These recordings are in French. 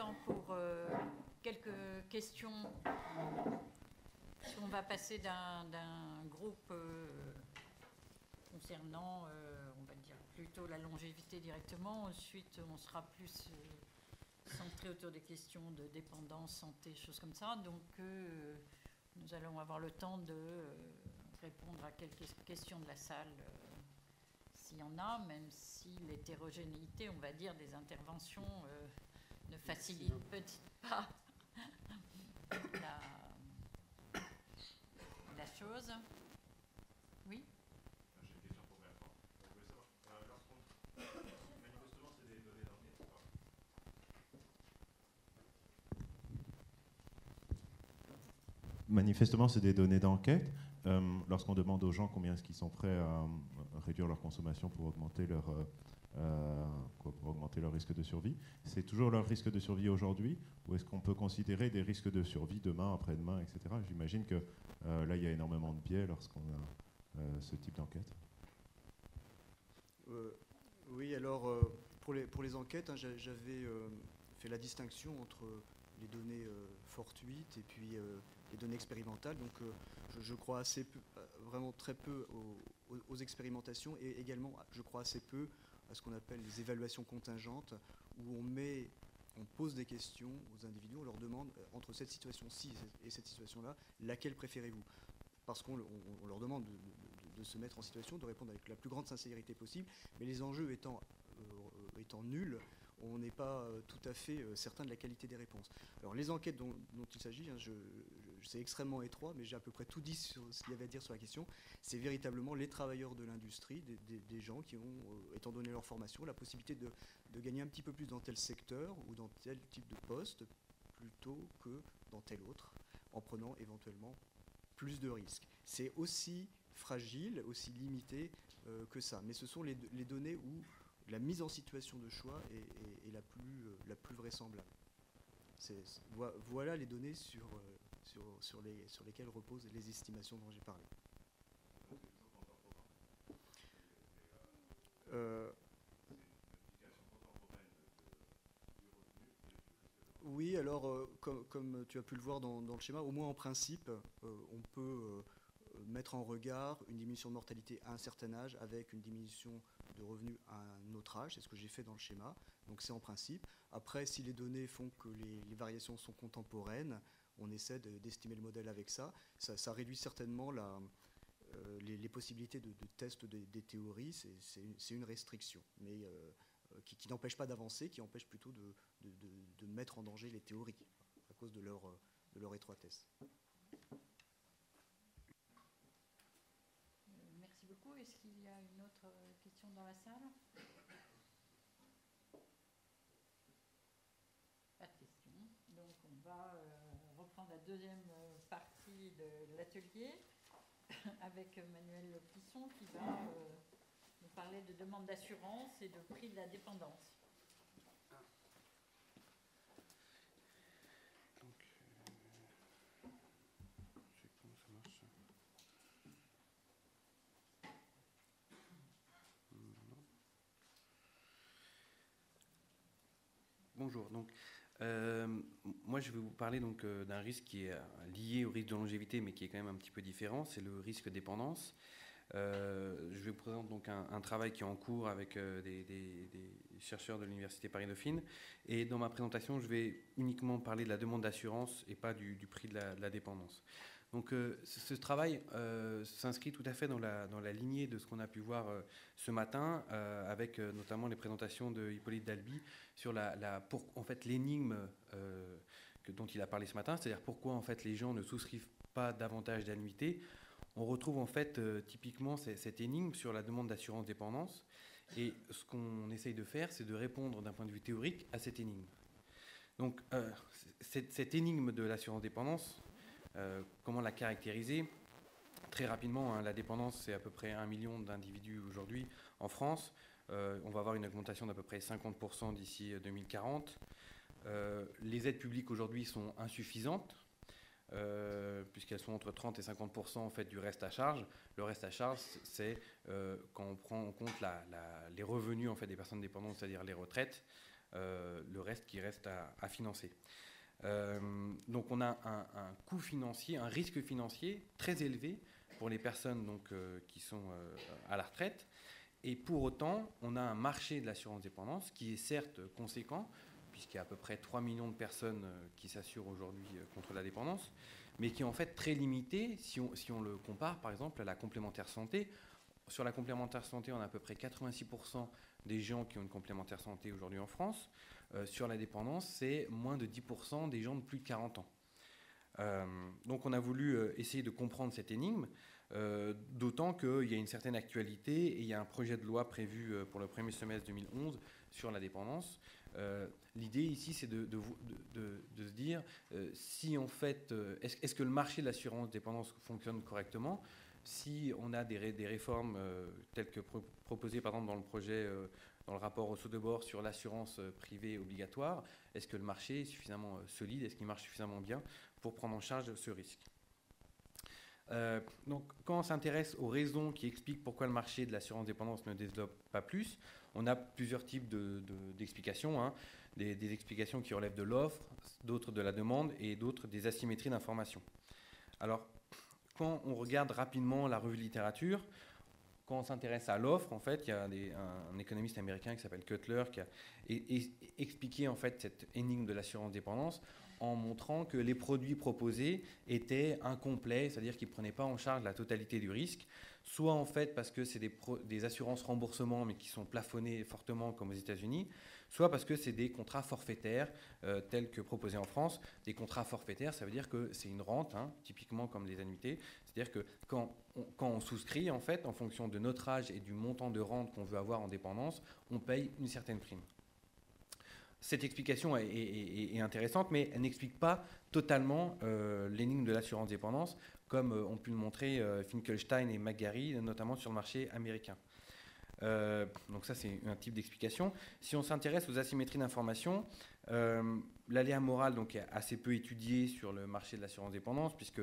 temps pour quelques questions. On va passer d'un groupe concernant, on va dire, plutôt la longévité directement. Ensuite, on sera plus centré autour des questions de dépendance, santé, choses comme ça. Donc, nous allons avoir le temps de répondre à quelques questions de la salle, s'il y en a, même si l'hétérogénéité, on va dire, des interventions ne facilite peut-être pas la chose. Oui. J'ai une question pour Bertrand. Je voulais savoir, manifestement, c'est des données d'enquête. Manifestement, c'est des données d'enquête. Lorsqu'on demande aux gens combien est-ce qu'ils sont prêts à réduire leur consommation pour augmenter leur risque de survie, c'est toujours leur risque de survie aujourd'hui, ou est-ce qu'on peut considérer des risques de survie demain, après-demain, etc. J'imagine que là, il y a énormément de biais lorsqu'on a ce type d'enquête. Oui, alors pour les enquêtes, hein, j'avais fait la distinction entre les données fortuites et puis les données expérimentales. Donc je crois assez peu, vraiment très peu aux expérimentations, et également je crois assez peu à ce qu'on appelle les évaluations contingentes, où on pose des questions aux individus, on leur demande entre cette situation-ci et cette situation-là, laquelle préférez-vous? Parce qu'on leur demande de se mettre en situation, de répondre avec la plus grande sincérité possible, mais les enjeux étant nuls, on n'est pas tout à fait certain de la qualité des réponses. Alors les enquêtes dont il s'agit, hein, c'est extrêmement étroit, mais j'ai à peu près tout dit sur ce qu'il y avait à dire sur la question. C'est véritablement les travailleurs de l'industrie, des gens qui ont, étant donné leur formation, la possibilité de gagner un petit peu plus dans tel secteur ou dans tel type de poste, plutôt que dans tel autre, en prenant éventuellement plus de risques. C'est aussi fragile, aussi limité que ça. Mais ce sont les données où la mise en situation de choix est la plus vraisemblable. Voilà les données sur lesquelles reposent les estimations dont j'ai parlé. Oui, alors comme tu as pu le voir dans le schéma, au moins en principe, on peut mettre en regard une diminution de mortalité à un certain âge avec une diminution de revenus à un autre âge. C'est ce que j'ai fait dans le schéma. Donc c'est en principe. Après, si les données font que les variations sont contemporaines, on essaie d'estimer le modèle avec ça. Ça réduit certainement les possibilités de test des théories. C'est une restriction, mais qui n'empêche pas d'avancer, qui empêche plutôt de mettre en danger les théories à cause de leur étroitesse. Merci beaucoup. Est-ce qu'il y a une autre question dans la salle? Pas de question. Donc on va reprendre la deuxième partie de l'atelier avec Manuel Plisson qui va nous parler de demande d'assurance et de prix de la dépendance. Bonjour. Donc, moi, je vais vous parler donc d'un risque qui est lié au risque de longévité, mais qui est quand même un petit peu différent. C'est le risque dépendance. Je vais vous présenter donc un travail qui est en cours avec des chercheurs de l'Université Paris-Dauphine. Et dans ma présentation, je vais uniquement parler de la demande d'assurance et pas du prix de la dépendance. Donc ce travail s'inscrit tout à fait dans la lignée de ce qu'on a pu voir ce matin, avec notamment les présentations de Hippolyte Dalby sur en fait, l'énigme dont il a parlé ce matin, c'est-à-dire pourquoi en fait, les gens ne souscrivent pas davantage d'annuités. On retrouve en fait typiquement cette énigme sur la demande d'assurance dépendance, et ce qu'on essaye de faire, c'est de répondre d'un point de vue théorique à cette énigme. Donc cette énigme de l'assurance dépendance, comment la caractériser? Très rapidement, hein, la dépendance, c'est à peu près 1 million d'individus aujourd'hui en France. On va avoir une augmentation d'à peu près 50% d'ici 2040. Les aides publiques aujourd'hui sont insuffisantes, puisqu'elles sont entre 30 et 50% en fait, du reste à charge. Le reste à charge, c'est quand on prend en compte les revenus en fait, des personnes dépendantes, c'est-à-dire les retraites. le reste qui reste à financer. Donc on a un coût financier, un risque financier très élevé pour les personnes donc, qui sont à la retraite. Et pour autant, on a un marché de l'assurance dépendance qui est certes conséquent, puisqu'il y a à peu près 3 millions de personnes qui s'assurent aujourd'hui contre la dépendance, mais qui est en fait très limité si on le compare par exemple à la complémentaire santé. Sur la complémentaire santé, on a à peu près 86% des gens qui ont une complémentaire santé aujourd'hui en France. Sur la dépendance, c'est moins de 10% des gens de plus de 40 ans. Donc on a voulu essayer de comprendre cette énigme, d'autant qu'il y a une certaine actualité et il y a un projet de loi prévu pour le premier semestre 2011 sur la dépendance. L'idée ici, c'est de se dire si en fait, est-ce que le marché de l'assurance dépendance fonctionne correctement ? Si on a des réformes telles que proposées par exemple dans le projet, dans le rapport au Sodeborn sur l'assurance privée obligatoire, est-ce que le marché est suffisamment solide, est-ce qu'il marche suffisamment bien pour prendre en charge ce risque ? Donc, quand on s'intéresse aux raisons qui expliquent pourquoi le marché de l'assurance dépendance ne développe pas plus, on a plusieurs types d'explications. Hein. Des explications qui relèvent de l'offre, d'autres de la demande et d'autres des asymétries d'information. Alors, quand on regarde rapidement la revue de littérature, quand on s'intéresse à l'offre, en fait, il y a un économiste américain qui s'appelle Cutler qui a expliqué en fait cette énigme de l'assurance dépendance en montrant que les produits proposés étaient incomplets, c'est-à-dire qu'ils ne prenaient pas en charge la totalité du risque, soit en fait parce que c'est des assurances remboursement mais qui sont plafonnées fortement comme aux États-Unis, soit parce que c'est des contrats forfaitaires tels que proposés en France. Des contrats forfaitaires, ça veut dire que c'est une rente, hein, typiquement comme des annuités, c'est-à-dire que quand on souscrit, en fait, en fonction de notre âge et du montant de rente qu'on veut avoir en dépendance, on paye une certaine prime. Cette explication est intéressante, mais elle n'explique pas totalement l'énigme de l'assurance dépendance, comme ont pu le montrer Finkelstein et McGarry, notamment sur le marché américain. Donc ça, c'est un type d'explication. Si on s'intéresse aux asymétries d'information, l'aléa moral donc, est assez peu étudié sur le marché de l'assurance dépendance, puisque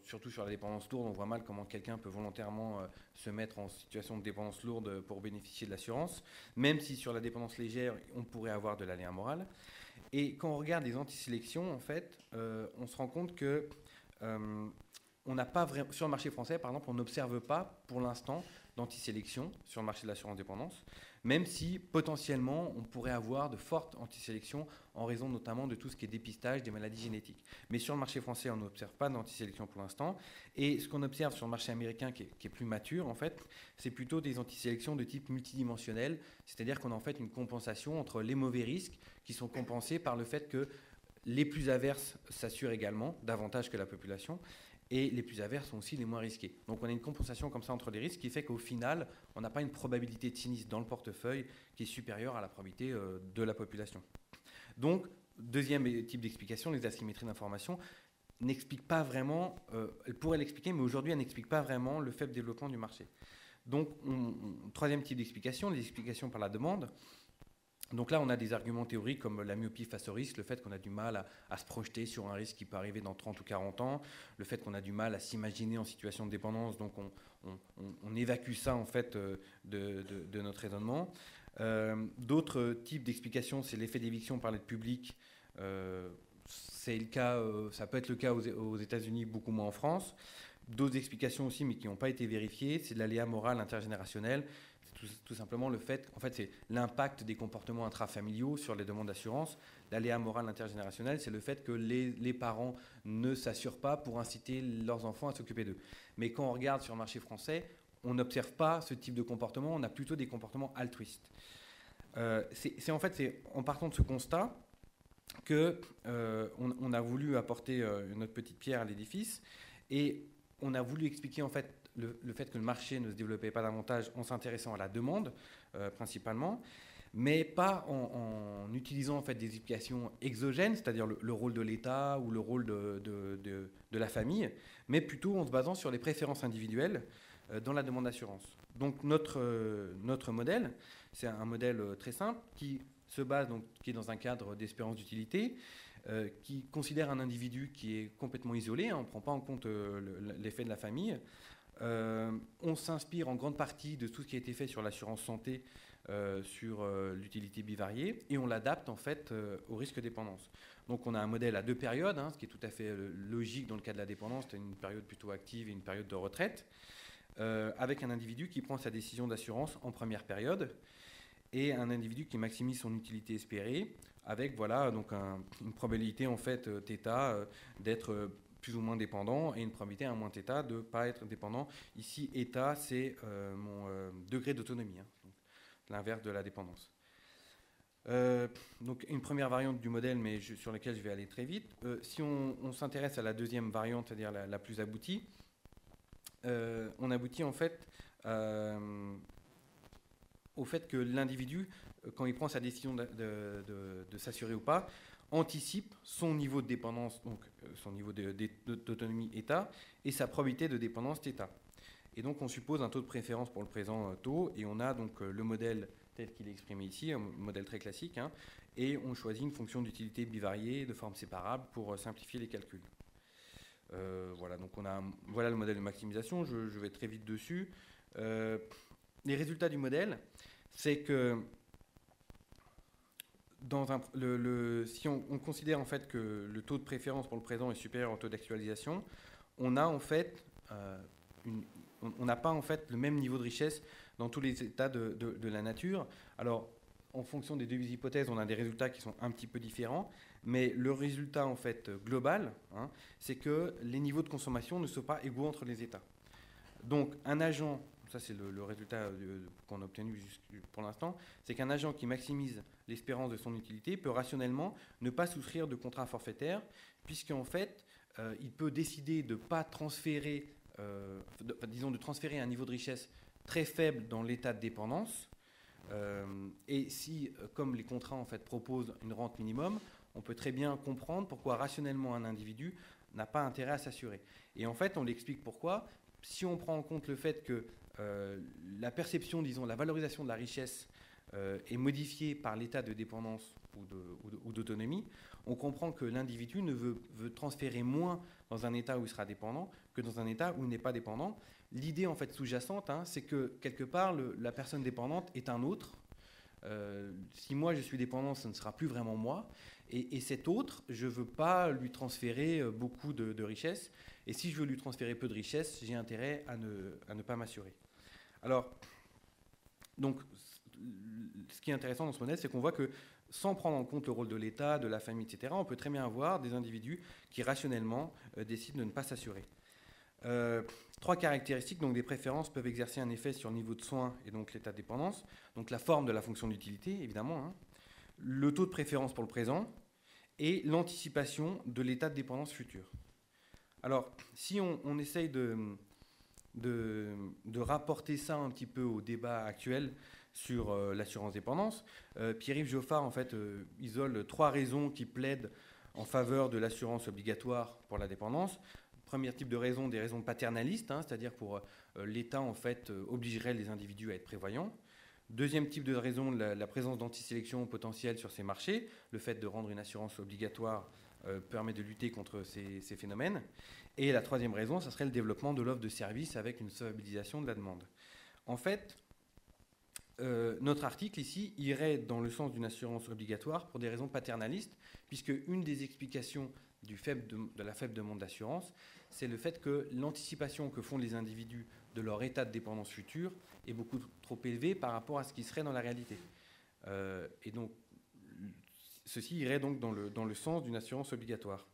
surtout sur la dépendance lourde, on voit mal comment quelqu'un peut volontairement se mettre en situation de dépendance lourde pour bénéficier de l'assurance, même si sur la dépendance légère, on pourrait avoir de l'aléa moral. Et quand on regarde les antisélections, en fait, on se rend compte que on n'a pas vraiment, sur le marché français, par exemple, on n'observe pas pour l'instant d'antisélection sur le marché de l'assurance dépendance, même si potentiellement on pourrait avoir de fortes antisélections en raison notamment de tout ce qui est dépistage des maladies génétiques. Mais sur le marché français, on n'observe pas d'antisélection pour l'instant. Et ce qu'on observe sur le marché américain, qui est plus mature, en fait, c'est plutôt des antisélections de type multidimensionnel, c'est-à-dire qu'on a en fait une compensation entre les mauvais risques qui sont compensés par le fait que les plus averses s'assurent également davantage que la population. Et les plus averses sont aussi les moins risqués. Donc on a une compensation comme ça entre les risques qui fait qu'au final, on n'a pas une probabilité de sinistre dans le portefeuille qui est supérieure à la probabilité de la population. Donc, deuxième type d'explication, les asymétries d'information n'expliquent pas vraiment, elle pourrait l'expliquer, mais aujourd'hui, elle n'explique pas vraiment le faible développement du marché. Donc, troisième type d'explication, les explications par la demande. Donc là, on a des arguments théoriques comme la myopie face au risque, le fait qu'on a du mal à se projeter sur un risque qui peut arriver dans 30 ou 40 ans, le fait qu'on a du mal à s'imaginer en situation de dépendance, donc on évacue ça en fait de notre raisonnement. D'autres types d'explications, c'est l'effet d'éviction par l'aide publique. C'est le cas, ça peut être le cas aux États-Unis, beaucoup moins en France. D'autres explications aussi, mais qui n'ont pas été vérifiées, c'est de l'aléa moral intergénérationnel. Tout simplement le fait, en fait, c'est l'impact des comportements intrafamiliaux sur les demandes d'assurance. L'aléa moral intergénérationnel, c'est le fait que les parents ne s'assurent pas pour inciter leurs enfants à s'occuper d'eux. Mais quand on regarde sur le marché français, on n'observe pas ce type de comportement, on a plutôt des comportements altruistes. C'est en partant de ce constat qu'on a voulu apporter notre petite pierre à l'édifice et on a voulu expliquer en fait le fait que le marché ne se développait pas davantage en s'intéressant à la demande principalement, mais pas en utilisant en fait des explications exogènes, c'est-à-dire le rôle de l'État ou le rôle de la famille, mais plutôt en se basant sur les préférences individuelles dans la demande d'assurance. Donc notre modèle, c'est un modèle très simple qui se base, donc, qui est dans un cadre d'espérance d'utilité, qui considère un individu qui est complètement isolé, hein, on ne prend pas en compte l'effet de la famille, On s'inspire en grande partie de tout ce qui a été fait sur l'assurance santé, sur l'utilité bivariée, et on l'adapte en fait au risque dépendance. Donc on a un modèle à 2 périodes, ce qui est tout à fait logique dans le cas de la dépendance, c'est une période plutôt active et une période de retraite, avec un individu qui prend sa décision d'assurance en première période, et un individu qui maximise son utilité espérée, avec voilà, donc une probabilité en fait θ d'être plus ou moins dépendant, et une probabilité à moins θ de ne pas être dépendant. Ici, eta, c'est mon degré d'autonomie, donc l'inverse de la dépendance. Donc une première variante du modèle, mais sur laquelle je vais aller très vite. Si on s'intéresse à la deuxième variante, c'est-à-dire la plus aboutie, on aboutit en fait au fait que l'individu, quand il prend sa décision de s'assurer ou pas, anticipe son niveau de dépendance, donc son niveau d'autonomie état, et sa probabilité de dépendance θ. Et donc on suppose un taux de préférence pour le présent taux, et on a donc le modèle tel qu'il est exprimé ici, un modèle très classique, et on choisit une fonction d'utilité bivariée de forme séparable pour simplifier les calculs. Voilà, donc voilà le modèle de maximisation, je vais très vite dessus. Les résultats du modèle, c'est que si on considère en fait que le taux de préférence pour le présent est supérieur au taux d'actualisation, on a en fait on n'a pas en fait le même niveau de richesse dans tous les états de la nature. Alors, en fonction des 2 hypothèses, on a des résultats qui sont un petit peu différents, mais le résultat en fait global, c'est que les niveaux de consommation ne sont pas égaux entre les états. Donc, un agent, ça c'est le résultat qu'on a obtenu pour l'instant, c'est qu'un agent qui maximise l'espérance de son utilité peut rationnellement ne pas souscrire de contrat forfaitaire, puisqu'en fait, il peut décider de ne pas transférer, de transférer un niveau de richesse très faible dans l'état de dépendance. Et si, comme les contrats en fait proposent une rente minimum, on peut très bien comprendre pourquoi rationnellement un individu n'a pas intérêt à s'assurer. Et en fait, on l'explique pourquoi. Si on prend en compte le fait que la perception, disons, la valorisation de la richesse est modifiée par l'état de dépendance ou d'autonomie, on comprend que l'individu ne veut transférer moins dans un état où il sera dépendant que dans un état où il n'est pas dépendant. L'idée en fait sous-jacente, c'est que quelque part la personne dépendante est un autre. Si moi je suis dépendant, ce ne sera plus vraiment moi. Et cet autre, je ne veux pas lui transférer beaucoup de richesse. Et si je veux lui transférer peu de richesse, j'ai intérêt à ne pas m'assurer. Alors, donc, ce qui est intéressant dans ce modèle, c'est qu'on voit que sans prendre en compte le rôle de l'État, de la famille, etc., on peut très bien avoir des individus qui rationnellement décident de ne pas s'assurer. 3 caractéristiques, donc des préférences peuvent exercer un effet sur le niveau de soins et donc l'état de dépendance. Donc la forme de la fonction d'utilité, évidemment, le taux de préférence pour le présent et l'anticipation de l'état de dépendance futur. Alors, si on essaye de rapporter ça un petit peu au débat actuel sur l'assurance dépendance, Pierre-Yves Geoffard en fait isole 3 raisons qui plaident en faveur de l'assurance obligatoire pour la dépendance. Premier type de raison, des raisons paternalistes, c'est-à-dire pour l'État en fait obligerait les individus à être prévoyants. Deuxième type de raison, la présence d'antisélection potentielle sur ces marchés. Le fait de rendre une assurance obligatoire permet de lutter contre ces phénomènes. Et la troisième raison, ça serait le développement de l'offre de services avec une solvabilisation de la demande. En fait, notre article ici irait dans le sens d'une assurance obligatoire pour des raisons paternalistes, puisque une des explications de la faible demande d'assurance, c'est le fait que l'anticipation que font les individus de leur état de dépendance future est beaucoup trop élevée par rapport à ce qui serait dans la réalité. Et donc, ceci irait donc dans le sens d'une assurance obligatoire.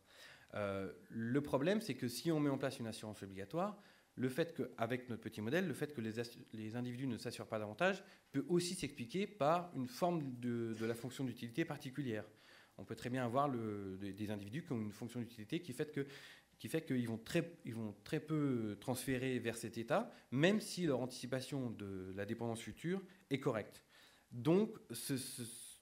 Le problème, c'est que si on met en place une assurance obligatoire, le fait qu'avec notre petit modèle, le fait que les individus ne s'assurent pas davantage peut aussi s'expliquer par une forme de la fonction d'utilité particulière. On peut très bien avoir des individus qui ont une fonction d'utilité qui fait qu'ils vont très peu transférer vers cet état, même si leur anticipation de la dépendance future est correcte. Donc,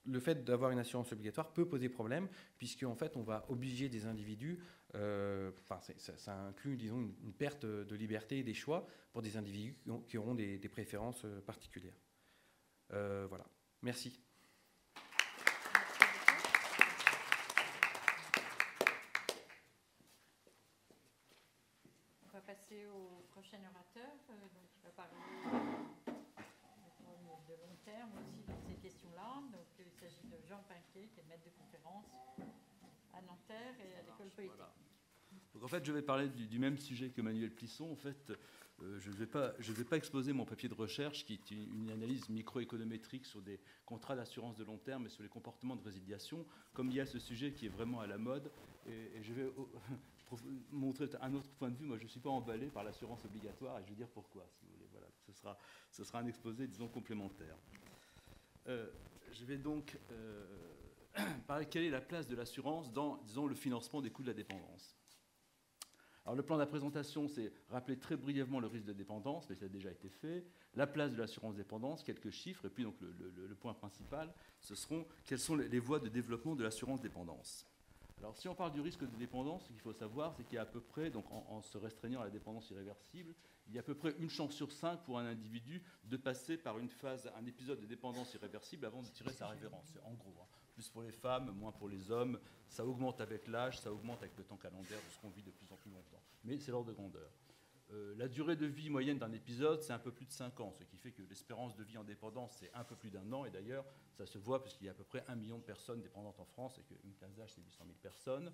le fait d'avoir une assurance obligatoire peut poser problème, puisqu'en fait, on va obliger des individus, ça inclut, disons, une perte de liberté et des choix pour des individus qui auront des préférences particulières. Voilà. Merci. On va passer passer au prochain orateur, donc qui va parler de long terme aussi dans ces questions-là. Donc il s'agit de Jean Pinquet, qui est maître de conférence à Nanterre et à l'École Polytechnique. Voilà. Donc en fait, je vais parler du même sujet que Manuel Plisson. En fait, je ne vais pas exposer mon papier de recherche, qui est une analyse microéconométrique sur des contrats d'assurance de long terme et sur les comportements de résiliation. Comme il y a ce sujet qui est vraiment à la mode, et je vais montrer un autre point de vue. Moi, je ne suis pas emballé par l'assurance obligatoire, et je vais dire pourquoi, si vous voulez. Voilà, ce sera un exposé, disons, complémentaire. Je vais donc parler quelle est la place de l'assurance dans, disons, le financement des coûts de la dépendance. Alors, le plan de la présentation, c'est rappeler très brièvement le risque de dépendance, mais ça a déjà été fait. La place de l'assurance dépendance, quelques chiffres, et puis donc le point principal, ce seront quelles sont les voies de développement de l'assurance dépendance. Alors, si on parle du risque de dépendance, ce qu'il faut savoir, c'est qu'il y a à peu près, donc en se restreignant à la dépendance irréversible, il y a à peu près une chance sur 5 pour un individu de passer par une phase, un épisode de dépendance irréversible avant de tirer sa révérence. En gros, hein. Plus pour les femmes, moins pour les hommes. Ça augmente avec l'âge, ça augmente avec le temps calendaire de ce qu'on vit de plus en plus longtemps. Mais c'est l'ordre de grandeur. La durée de vie moyenne d'un épisode, c'est un peu plus de 5 ans, ce qui fait que l'espérance de vie en dépendance, c'est un peu plus d'1 an. Et d'ailleurs, ça se voit puisqu'il y a à peu près 1 million de personnes dépendantes en France et qu'une classe d'âge, c'est 800 000 personnes.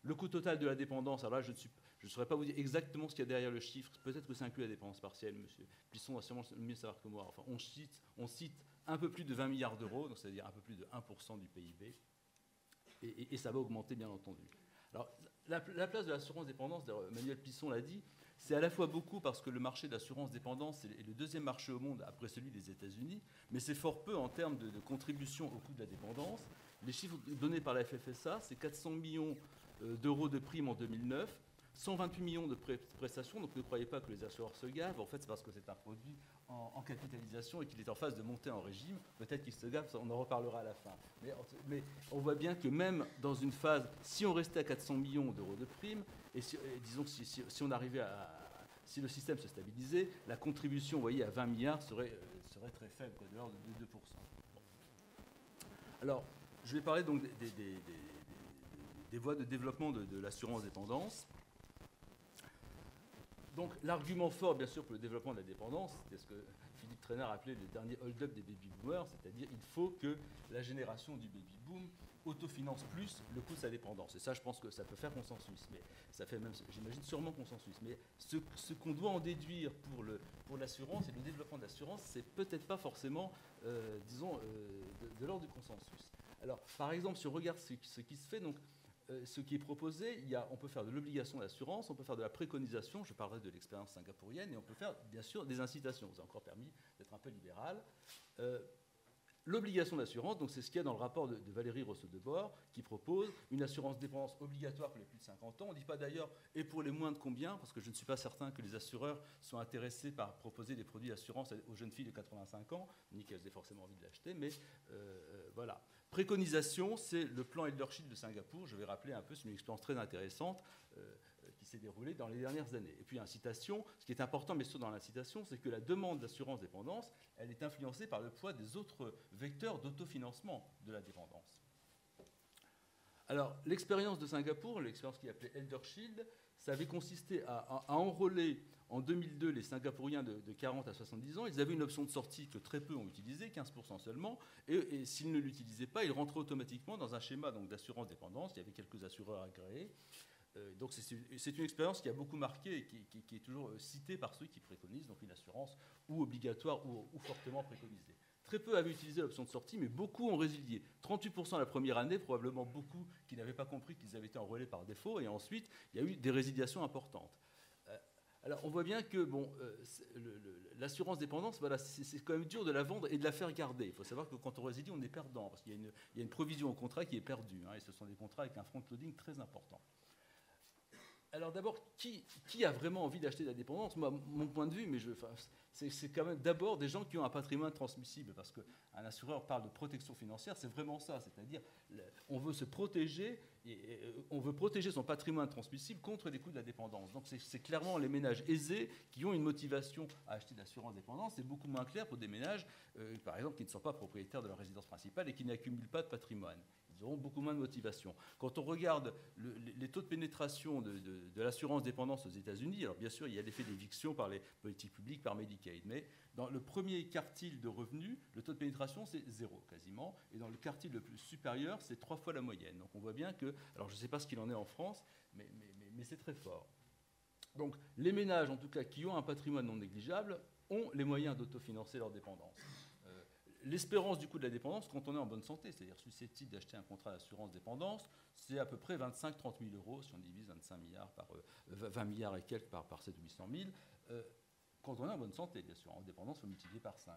Le coût total de la dépendance, alors là, je ne saurais pas vous dire exactement ce qu'il y a derrière le chiffre. Peut-être que ça inclut la dépendance partielle, monsieur Plisson va sûrement mieux savoir que moi. Enfin, on cite un peu plus de 20 milliards d'euros, donc c'est-à-dire un peu plus de 1% du PIB. Et ça va augmenter, bien entendu. Alors, la place de l'assurance dépendance, Manuel Plisson l'a dit, c'est à la fois beaucoup parce que le marché de l'assurance dépendance est le deuxième marché au monde après celui des États-Unis, mais c'est fort peu en termes de contribution au coût de la dépendance. Les chiffres donnés par la FFSA, c'est 400 millions d'euros de primes en 2009, 128 millions de prestations, donc ne croyez pas que les assureurs se gavent, en fait c'est parce que c'est un produit en capitalisation et qu'il est en phase de monter en régime, peut-être qu'il se gavent, on en reparlera à la fin. Mais on voit bien que même dans une phase, si on restait à 400 millions d'euros de primes, et disons que si on arrivait si le système se stabilisait, la contribution, vous voyez, à 20 milliards serait très faible, de l'ordre de 2%. Bon. Alors, je vais parler donc des voies de développement de l'assurance dépendance. Donc l'argument fort, bien sûr, pour le développement de la dépendance, c'est ce que Philippe Trainard appelait le dernier hold-up des baby-boomers, c'est-à-dire il faut que la génération du baby-boom autofinance plus le coût de sa dépendance. Et ça, je pense que ça peut faire consensus, mais ça fait même, j'imagine, sûrement consensus. Mais ce qu'on doit en déduire pour l'assurance et le développement de l'assurance, c'est peut-être pas forcément, disons, de l'ordre du consensus. Alors, par exemple, si on regarde ce qui se fait, donc, ce qui est proposé, on peut faire de l'obligation d'assurance, on peut faire de la préconisation, je parlerai de l'expérience singapourienne, et on peut faire, bien sûr, des incitations. Vous avez encore permis d'être un peu libéral. L'obligation d'assurance, donc c'est ce qu'il y a dans le rapport de Valérie Rousseau-Debord, qui propose une assurance dépendance obligatoire pour les plus de 50 ans. On ne dit pas d'ailleurs, et pour les moins de combien, parce que je ne suis pas certain que les assureurs soient intéressés par proposer des produits d'assurance aux jeunes filles de 85 ans, ni qu'elles aient forcément envie de l'acheter, mais voilà. Préconisation, c'est le plan Eldershield de Singapour. Je vais rappeler un peu, c'est une expérience très intéressante qui s'est déroulée dans les dernières années. Et puis incitation, ce qui est important, bien sûr, dans l'incitation, c'est que la demande d'assurance dépendance, elle est influencée par le poids des autres vecteurs d'autofinancement de la dépendance. Alors, l'expérience de Singapour, l'expérience qui est appelée Eldershield, ça avait consisté à enrôler en 2002 les Singapouriens de 40 à 70 ans. Ils avaient une option de sortie que très peu ont utilisée, 15% seulement, et s'ils ne l'utilisaient pas, ils rentraient automatiquement dans un schéma d'assurance dépendance. Il y avait quelques assureurs agréés. Donc c'est une expérience qui a beaucoup marqué et qui est toujours citée par ceux qui préconisent donc une assurance ou obligatoire ou fortement préconisée. Très peu avaient utilisé l'option de sortie, mais beaucoup ont résilié. 38% la première année, probablement beaucoup qui n'avaient pas compris qu'ils avaient été enrôlés par défaut, et ensuite il y a eu des résiliations importantes. Alors on voit bien que l'assurance dépendance, voilà, c'est quand même dur de la vendre et de la faire garder. Il faut savoir que quand on résilie, on est perdant, parce qu'il y a une provision au contrat qui est perdue, hein, et ce sont des contrats avec un front-loading très important. Alors d'abord, qui a vraiment envie d'acheter de la dépendance ? Moi, mon point de vue, mais c'est quand même d'abord des gens qui ont un patrimoine transmissible, parce qu'un assureur parle de protection financière, c'est vraiment ça, c'est-à-dire on veut se protéger, on veut protéger son patrimoine transmissible contre les coûts de la dépendance. Donc c'est clairement les ménages aisés qui ont une motivation à acheter de l'assurance dépendance. C'est beaucoup moins clair pour des ménages, par exemple, qui ne sont pas propriétaires de leur résidence principale et qui n'accumulent pas de patrimoine. Ils auront beaucoup moins de motivation. Quand on regarde les taux de pénétration de l'assurance dépendance aux États-Unis, alors bien sûr, il y a l'effet d'éviction par les politiques publiques, par Medicaid, mais dans le premier quartile de revenus, le taux de pénétration, c'est 0 quasiment, et dans le quartile le plus supérieur, c'est 3 fois la moyenne. Donc on voit bien que, alors je ne sais pas ce qu'il en est en France, mais c'est très fort. Donc les ménages, en tout cas, qui ont un patrimoine non négligeable, ont les moyens d'autofinancer leur dépendance. L'espérance du coût de la dépendance, quand on est en bonne santé, c'est-à-dire susceptible d'acheter un contrat d'assurance dépendance, c'est à peu près 25-30 000 euros si on divise 25 milliards par 20 milliards et quelques par 700 ou 800 000. Quand on est en bonne santé, bien sûr, en dépendance, il faut multiplier par 5.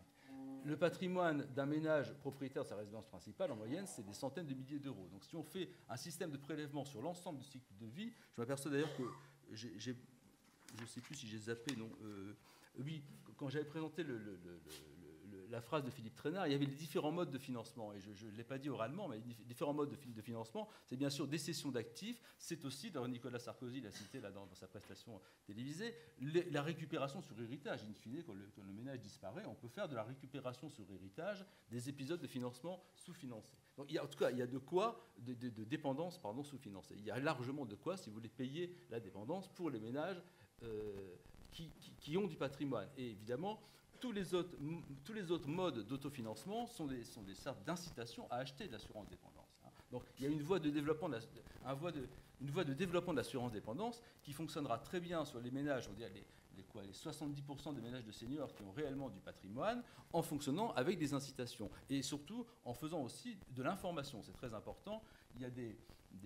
Le patrimoine d'un ménage propriétaire de sa résidence principale, en moyenne, c'est des centaines de milliers d'euros. Donc si on fait un système de prélèvement sur l'ensemble du cycle de vie, je m'aperçois d'ailleurs que je ne sais plus si j'ai zappé, non. Oui, quand j'avais présenté la phrase de Philippe Trainard, il y avait les différents modes de financement, et je ne l'ai pas dit oralement, mais les différents modes de financement, c'est bien sûr des cessions d'actifs, c'est aussi, d'ailleurs Nicolas Sarkozy l'a cité là dans sa prestation télévisée, la récupération sur héritage. In fine, quand le ménage disparaît, on peut faire de la récupération sur héritage des épisodes de financement sous-financés. Donc en tout cas, il y a de quoi, de dépendance sous-financée. Il y a largement de quoi, si vous voulez payer la dépendance pour les ménages qui ont du patrimoine. Et évidemment, tous les autres modes d'autofinancement sont des sortes d'incitation à acheter de l'assurance dépendance. Donc il y a une voie de développement de l'assurance dépendance qui fonctionnera très bien sur les ménages, on va dire les 70% des ménages de seniors qui ont réellement du patrimoine, en fonctionnant avec des incitations. Et surtout en faisant aussi de l'information, c'est très important. Il y a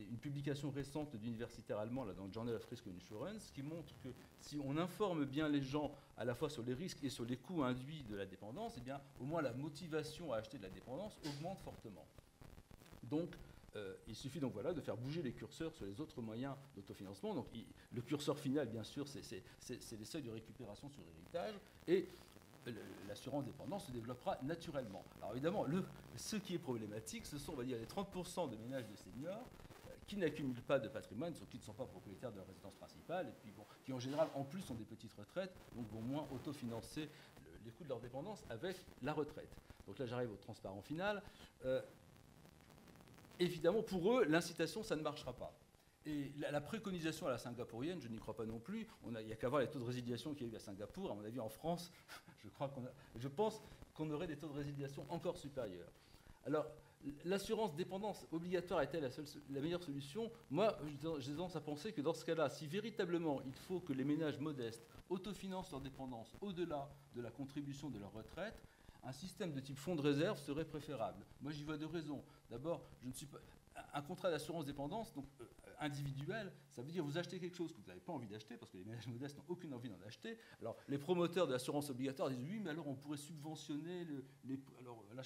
une publication récente d'universitaires allemands là, dans le Journal of Risk and Insurance qui montre que si on informe bien les gens à la fois sur les risques et sur les coûts induits de la dépendance, eh bien, au moins la motivation à acheter de la dépendance augmente fortement. Donc, il suffit donc voilà, de faire bouger les curseurs sur les autres moyens d'autofinancement. Donc, le curseur final, bien sûr, c'est les seuils de récupération sur héritage. Et l'assurance dépendance se développera naturellement. Alors évidemment, ce qui est problématique, ce sont, on va dire, les 30% de ménages de seniors qui n'accumulent pas de patrimoine, qui ne sont pas propriétaires de leur résidence principale, et puis bon, qui en général, en plus, ont des petites retraites, donc vont moins autofinancer les coûts de leur dépendance avec la retraite. Donc là, j'arrive au transparent final. Évidemment, pour eux, l'incitation, ça ne marchera pas. Et la préconisation à la singapourienne, je n'y crois pas non plus. Il n'y a qu'à voir les taux de résiliation qu'il y a eu à Singapour. À mon avis, en France, je pense qu'on aurait des taux de résiliation encore supérieurs. Alors, l'assurance dépendance obligatoire est-elle la meilleure solution? Moi, j'ai tendance à penser que dans ce cas-là, si véritablement il faut que les ménages modestes autofinancent leur dépendance au-delà de la contribution de leur retraite, un système de type fonds de réserve serait préférable. Moi, j'y vois deux raisons. D'abord, je ne suis pas... Un contrat d'assurance dépendance, donc individuel, ça veut dire vous achetez quelque chose que vous n'avez pas envie d'acheter, parce que les ménages modestes n'ont aucune envie d'en acheter. Alors, les promoteurs de l'assurance obligatoire disent oui, mais alors on pourrait subventionner alors là,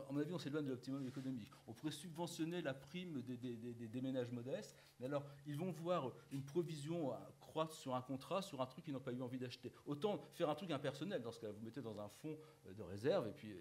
à mon avis, on s'éloigne de l'optimum économique. On pourrait subventionner la prime des ménages modestes, mais alors ils vont voir une provision croître sur un contrat, sur un truc qu'ils n'ont pas eu envie d'acheter. Autant faire un truc impersonnel, dans ce cas-là, vous mettez dans un fonds de réserve, et puis,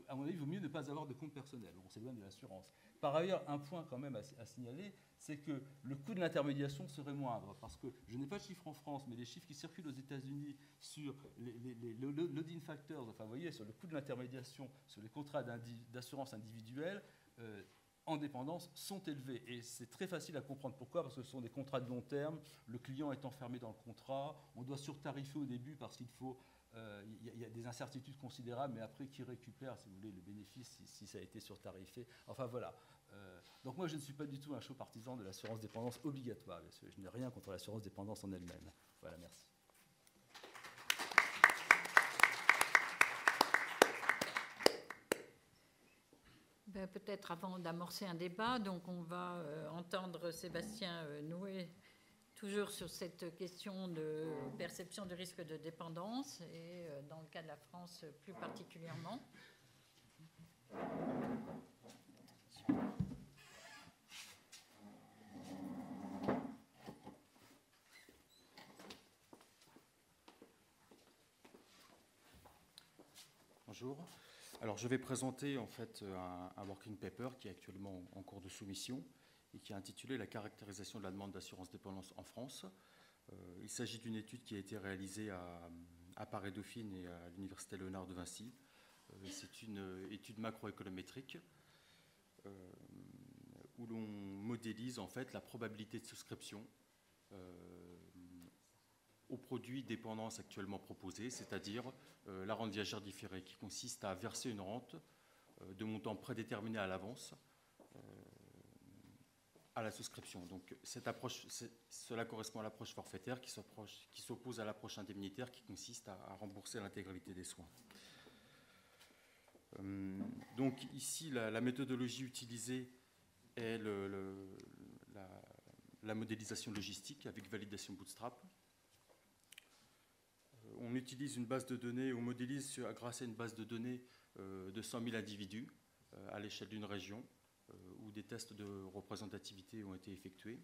à mon avis, il vaut mieux ne pas avoir de compte personnel. On s'éloigne de l'assurance. Par ailleurs, un point quand même à signaler, c'est que le coût de l'intermédiation serait moindre, parce que je n'ai pas de chiffres en France, mais les chiffres qui circulent aux États-Unis sur les loading factors, enfin vous voyez, sur le coût de l'intermédiation, sur les contrats d'assurance individuelle, en dépendance, sont élevés. Et c'est très facile à comprendre pourquoi, parce que ce sont des contrats de long terme, le client est enfermé dans le contrat, on doit surtarifer au début parce qu'il faut... Il y a des incertitudes considérables, mais après, qui récupère, si vous voulez, le bénéfice si ça a été surtarifé? Enfin, voilà. Donc moi, je ne suis pas du tout un chaud partisan de l'assurance dépendance obligatoire. Bien sûr. Je n'ai rien contre l'assurance dépendance en elle-même. Voilà, merci. Peut-être avant d'amorcer un débat, donc on va entendre Sébastien Noué, toujours sur cette question de perception du risque de dépendance, et dans le cas de la France plus particulièrement. Bonjour. Alors, je vais présenter en fait un working paper qui est actuellement en cours de soumission et qui est intitulé « La caractérisation de la demande d'assurance dépendance en France ». Il s'agit d'une étude qui a été réalisée à Paris-Dauphine et à l'Université Léonard de Vinci. C'est une étude macroéconométrique où l'on modélise en fait la probabilité de souscription aux produits dépendance actuellement proposés, c'est-à-dire la rente viagère différée, qui consiste à verser une rente de montant prédéterminé à l'avance à la souscription. Donc cette approche, cela correspond à l'approche forfaitaire qui s'oppose à l'approche indemnitaire qui consiste à rembourser l'intégralité des soins. Donc ici, la méthodologie utilisée est la modélisation logistique avec validation bootstrap. On utilise une base de données, on modélise grâce à une base de données de 100 000 individus à l'échelle d'une région où des tests de représentativité ont été effectués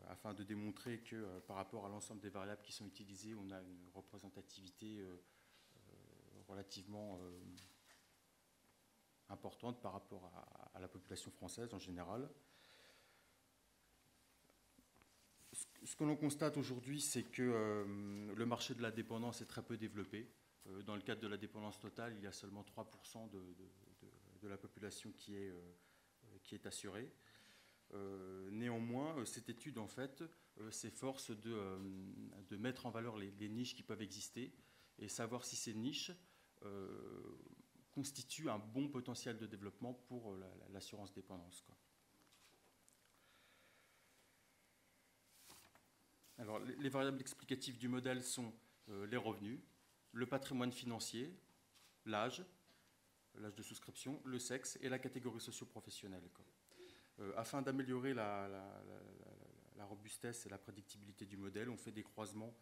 afin de démontrer que par rapport à l'ensemble des variables qui sont utilisées, on a une représentativité relativement importante par rapport à la population française en général. Ce que l'on constate aujourd'hui, c'est que le marché de la dépendance est très peu développé. Dans le cadre de la dépendance totale, il y a seulement 3% de la population qui est assurée. Néanmoins, cette étude, en fait, s'efforce de mettre en valeur les niches qui peuvent exister et savoir si ces niches constituent un bon potentiel de développement pour l'assurance dépendance, quoi. Alors, les variables explicatives du modèle sont les revenus, le patrimoine financier, l'âge de souscription, le sexe et la catégorie socio-professionnelle, quoi. Afin d'améliorer la robustesse et la prédictibilité du modèle, on fait des croisements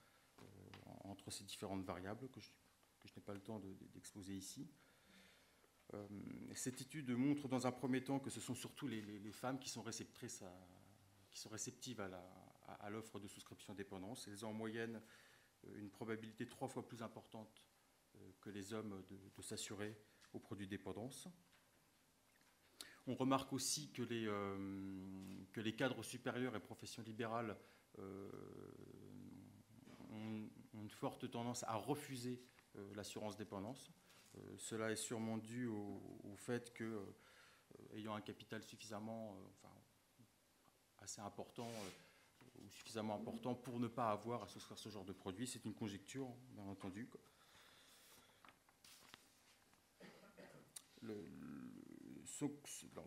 entre ces différentes variables que je n'ai pas le temps d'exposer ici. Cette étude montre dans un premier temps que ce sont surtout les femmes qui sont réceptives à l'offre de souscription dépendance. Elles ont en moyenne une probabilité 3 fois plus importante que les hommes de s'assurer aux produits dépendance. On remarque aussi que les cadres supérieurs et professions libérales ont une forte tendance à refuser l'assurance dépendance. Cela est sûrement dû au fait que, ayant un capital suffisamment, assez important, ou suffisamment important pour ne pas avoir à souscrire ce genre de produit. C'est une conjecture, bien entendu.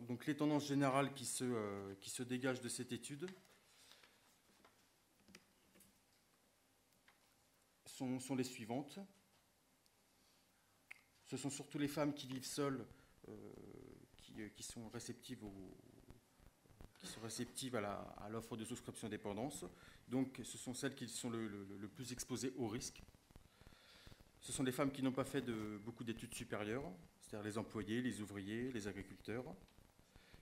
Donc les tendances générales qui se dégagent de cette étude sont les suivantes. Ce sont surtout les femmes qui vivent seules qui sont réceptives à l'offre de souscription dépendance. Donc ce sont celles qui sont le plus exposées au risque. Ce sont les femmes qui n'ont pas fait beaucoup d'études supérieures, c'est-à-dire les employés, les ouvriers, les agriculteurs.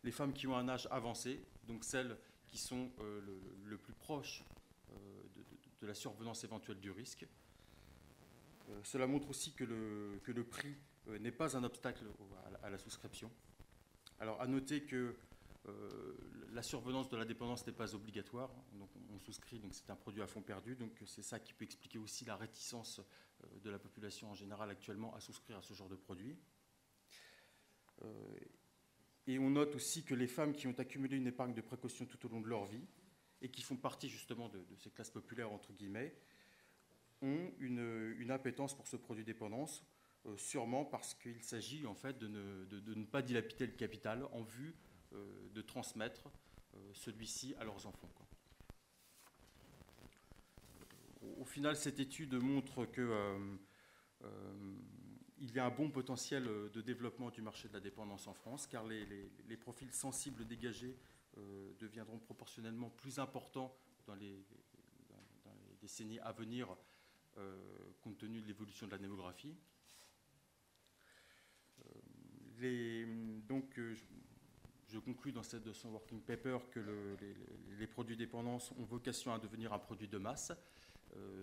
Les femmes qui ont un âge avancé, donc celles qui sont le plus proches de la survenance éventuelle du risque. Cela montre aussi que le prix n'est pas un obstacle à la souscription. Alors, à noter que la survenance de la dépendance n'est pas obligatoire, donc on souscrit, donc c'est un produit à fond perdu, donc c'est ça qui peut expliquer aussi la réticence de la population en général actuellement à souscrire à ce genre de produit. Et on note aussi que les femmes qui ont accumulé une épargne de précaution tout au long de leur vie et qui font partie justement de ces classes populaires entre guillemets ont une appétence pour ce produit dépendance, sûrement parce qu'il s'agit en fait de ne pas dilapider le capital en vue de transmettre celui-ci à leurs enfants, quoi. Au final, cette étude montre que il y a un bon potentiel de développement du marché de la dépendance en France, car les profils sensibles dégagés deviendront proportionnellement plus importants dans les décennies à venir, compte tenu de l'évolution de la démographie. Je conclus dans son working paper que les produits dépendance ont vocation à devenir un produit de masse,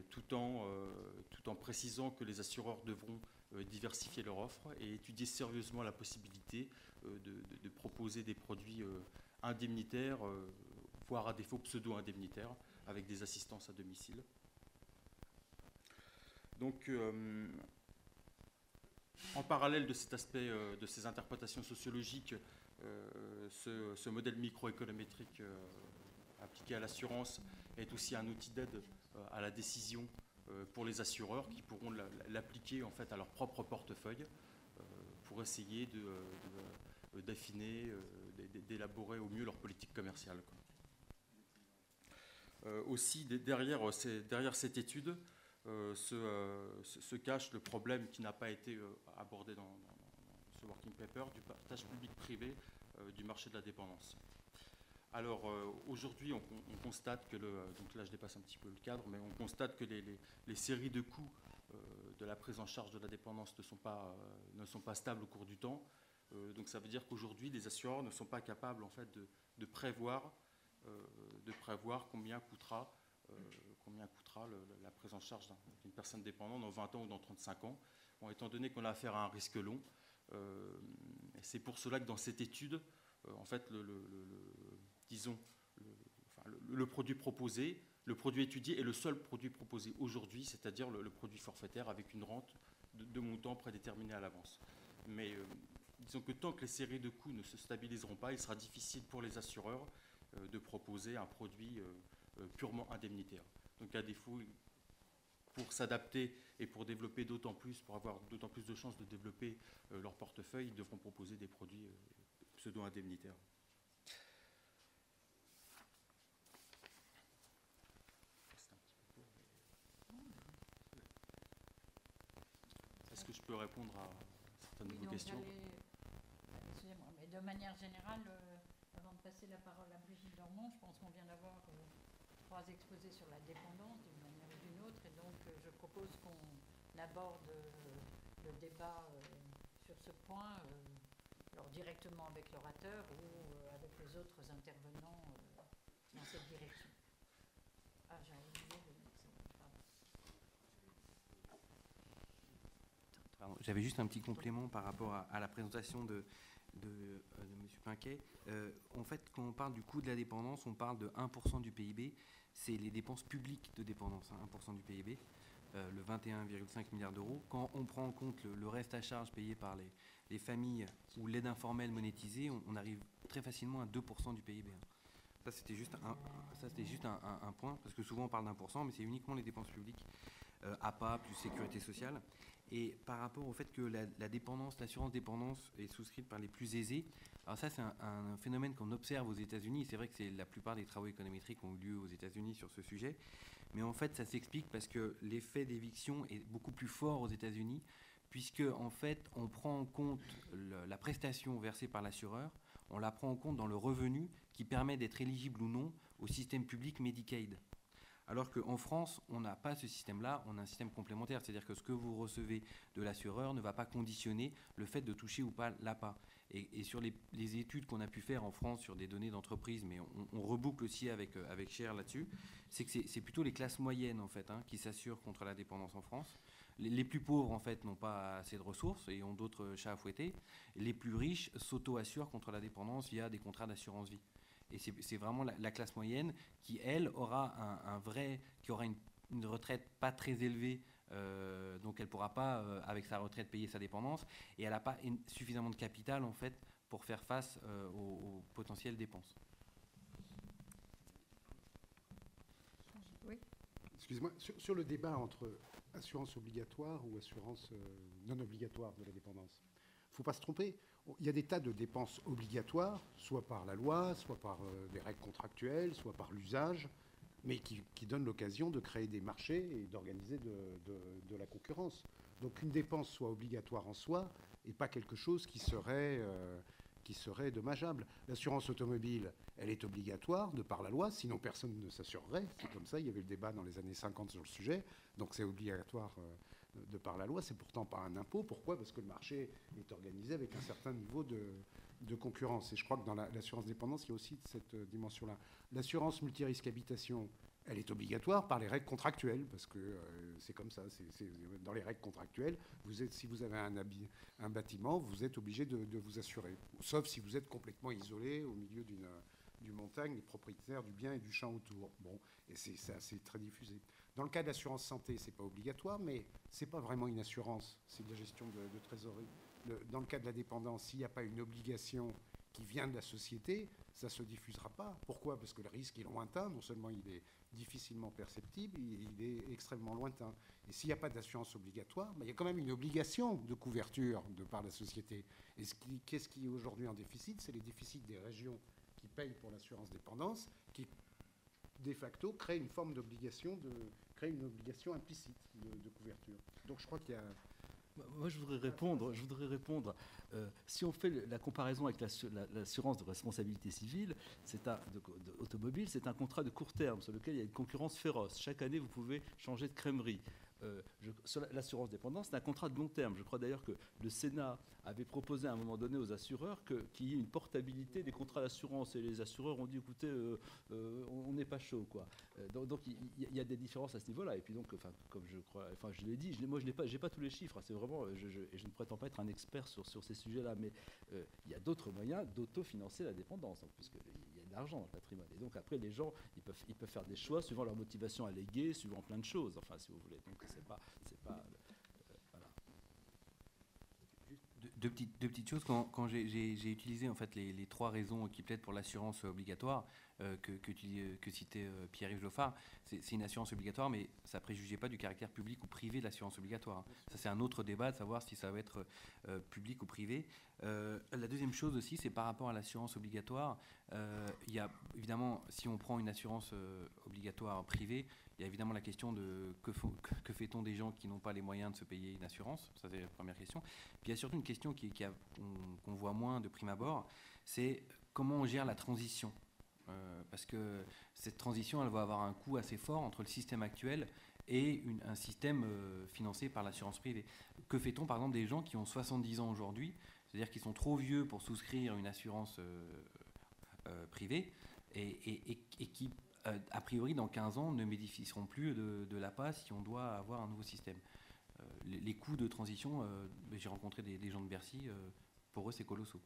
tout en précisant que les assureurs devront diversifier leur offre et étudier sérieusement la possibilité de proposer des produits indemnitaires, voire à défaut pseudo-indemnitaires, avec des assistances à domicile. Donc, En parallèle de cet aspect, de ces interprétations sociologiques, ce modèle microéconométrique appliqué à l'assurance est aussi un outil d'aide à la décision pour les assureurs qui pourront l'appliquer en fait à leur propre portefeuille pour essayer d'affiner, d'élaborer au mieux leur politique commerciale. Aussi, derrière cette étude se cache le problème qui n'a pas été abordé dans ce working paper du partage public-privé du marché de la dépendance. Alors aujourd'hui, on constate que, donc là je dépasse un petit peu le cadre, mais on constate que les séries de coûts de la prise en charge de la dépendance ne sont pas stables au cours du temps. Donc ça veut dire qu'aujourd'hui, les assureurs ne sont pas capables en fait, de prévoir combien coûtera la prise en charge d'une personne dépendante dans 20 ans ou dans 35 ans. Bon, étant donné qu'on a affaire à un risque long, c'est pour cela que dans cette étude, en fait, le produit proposé, le produit étudié est le seul produit proposé aujourd'hui, c'est-à-dire le produit forfaitaire avec une rente de montant prédéterminé à l'avance. Mais disons que tant que les séries de coûts ne se stabiliseront pas, il sera difficile pour les assureurs de proposer un produit purement indemnitaire. Donc à défaut, pour s'adapter et pour développer d'autant plus, pour avoir d'autant plus de chances de développer leur portefeuille, ils devront proposer des produits pseudo-indemnitaires. Est-ce que je peux répondre à certaines de vos questions? Excusez-moi, mais de manière générale, avant de passer la parole à Brigitte Dormont, je pense qu'on vient d'avoir 3 exposés sur la dépendance d'une manière ou d'une autre, et donc je propose qu'on aborde le débat sur ce point, alors directement avec l'orateur ou avec les autres intervenants dans cette direction. Ah, j'ai oublié de mettre ça. Pardon. J'avais juste un petit complément par rapport à la présentation de M. Pinquet. En fait, quand on parle du coût de la dépendance, on parle de 1% du PIB. C'est les dépenses publiques de dépendance, 1% du PIB, le 21,5 milliards d'euros. Quand on prend en compte le reste à charge payé par les familles ou l'aide informelle monétisée, on arrive très facilement à 2% du PIB. Ça, c'était juste un point, parce que souvent on parle d'1%, mais c'est uniquement les dépenses publiques, APA plus sécurité sociale. Et par rapport au fait que la dépendance, l'assurance dépendance est souscrite par les plus aisés, alors ça c'est un phénomène qu'on observe aux États-Unis. C'est vrai que la plupart des travaux économétriques ont eu lieu aux États-Unis sur ce sujet, mais en fait ça s'explique parce que l'effet d'éviction est beaucoup plus fort aux États-Unis, puisque en fait on prend en compte la prestation versée par l'assureur, on la prend en compte dans le revenu qui permet d'être éligible ou non au système public Medicaid. Alors qu'en France, on n'a pas ce système-là, on a un système complémentaire. C'est-à-dire que ce que vous recevez de l'assureur ne va pas conditionner le fait de toucher ou pas l'APA. Et sur les études qu'on a pu faire en France sur des données d'entreprise, mais on reboucle aussi avec Cher là-dessus, c'est que c'est plutôt les classes moyennes en fait, qui s'assurent contre la dépendance en France. Les plus pauvres en fait n'ont pas assez de ressources et ont d'autres chats à fouetter. Les plus riches s'auto-assurent contre la dépendance via des contrats d'assurance vie. Et c'est vraiment la classe moyenne qui, elle, aura une retraite pas très élevée, donc elle ne pourra pas, avec sa retraite, payer sa dépendance, et elle n'a pas suffisamment de capital, en fait, pour faire face aux potentielles dépenses. Oui. Excusez-moi, sur le débat entre assurance obligatoire ou assurance non obligatoire de la dépendance, il ne faut pas se tromper. Il y a des tas de dépenses obligatoires, soit par la loi, soit par des règles contractuelles, soit par l'usage, mais qui donnent l'occasion de créer des marchés et d'organiser de la concurrence. Donc une dépense soit obligatoire en soi et pas quelque chose qui serait dommageable. L'assurance automobile, elle est obligatoire de par la loi, sinon personne ne s'assurerait. C'est comme ça, il y avait le débat dans les années 50 sur le sujet, donc c'est obligatoire de par la loi, c'est pourtant pas un impôt. Pourquoi? Parce que le marché est organisé avec un certain niveau de concurrence. Et je crois que dans l'assurance dépendance, il y a aussi cette dimension-là. L'assurance multirisque habitation, elle est obligatoire par les règles contractuelles, parce que c'est comme ça. C'est dans les règles contractuelles, si vous avez un bâtiment, vous êtes obligé de vous assurer. Sauf si vous êtes complètement isolé au milieu d'une montagne, les propriétaires du bien et du champ autour. Bon, et c'est assez très diffusé. Dans le cas de l'assurance santé, ce n'est pas obligatoire, mais ce n'est pas vraiment une assurance, c'est de la gestion de trésorerie. Dans le cas de la dépendance, s'il n'y a pas une obligation qui vient de la société, ça ne se diffusera pas. Pourquoi? Parce que le risque est lointain, non seulement il est difficilement perceptible, il est extrêmement lointain. Et s'il n'y a pas d'assurance obligatoire, il y a quand même une obligation de couverture de par la société. Et qu'est-ce qui est aujourd'hui en déficit? C'est les déficits des régions qui payent pour l'assurance dépendance, qui de facto créent une forme d'obligation, créent une obligation implicite de couverture. Donc je crois qu'il y a... Moi, je voudrais répondre. Si on fait la comparaison avec l'assurance de responsabilité civile, automobile, c'est un contrat de court terme sur lequel il y a une concurrence féroce. Chaque année, vous pouvez changer de crèmerie. Sur l'assurance dépendance, c'est un contrat de long terme. Je crois d'ailleurs que le Sénat avait proposé à un moment donné aux assureurs qu'il y ait une portabilité des contrats d'assurance. Et les assureurs ont dit, écoutez, on n'est pas chaud, quoi. Donc il y a des différences à ce niveau-là. Et puis donc, comme je l'ai dit, moi j'ai pas tous les chiffres. C'est vraiment, je ne prétends pas être un expert sur ces sujets-là, mais il y a d'autres moyens d'autofinancer la dépendance, hein, puisqu'il y a de l'argent dans le patrimoine. Et donc après, les gens, ils peuvent faire des choix suivant leur motivation à léguer, suivant plein de choses. Enfin, si vous voulez. Donc c'est pas voilà. Deux petites choses. Quand j'ai utilisé en fait les trois raisons qui plaident pour l'assurance obligatoire que citait Pierre-Yves Joffard, c'est une assurance obligatoire, mais ça ne préjugeait pas du caractère public ou privé de l'assurance obligatoire. Ça, c'est un autre débat de savoir si ça va être public ou privé. La deuxième chose aussi, c'est par rapport à l'assurance obligatoire. Il y a évidemment, si on prend une assurance obligatoire privée, il y a évidemment la question de que fait-on des gens qui n'ont pas les moyens de se payer une assurance. Ça, c'est la première question. Puis il y a surtout une question qu'on voit moins de prime abord, c'est comment on gère la transition. Parce que cette transition, elle va avoir un coût assez fort entre le système actuel et un système financé par l'assurance privée. Que fait-on, par exemple, des gens qui ont 70 ans aujourd'hui, c'est-à-dire qui sont trop vieux pour souscrire une assurance privée et qui, a priori, dans 15 ans, ne bénéficieront plus de l'APA si on doit avoir un nouveau système. Les coûts de transition, j'ai rencontré des gens de Bercy, pour eux, c'est colossaux.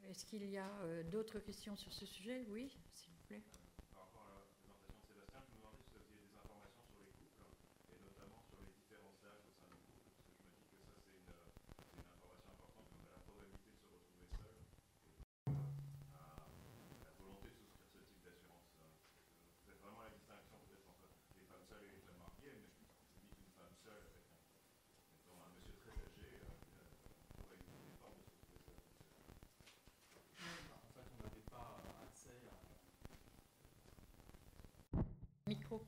Est-ce qu'il y a d'autres questions sur ce sujet? Oui, s'il vous plaît. Par rapport à la présentation de Sébastien, je me demandais si vous aviez des informations sur les couples, et notamment sur les différences d'âge au sein d'un couple, parce que je me dis que ça, c'est une information importante quant à la probabilité de se retrouver seul, et à la volonté de souscrire ce type d'assurance. Vous faites vraiment la distinction peut-être entre les femmes seules et les femmes mariées, mais je me dis qu'une femme seule avec un monsieur très âgé, pourrait éviter des formes de se retrouver seul. Micro.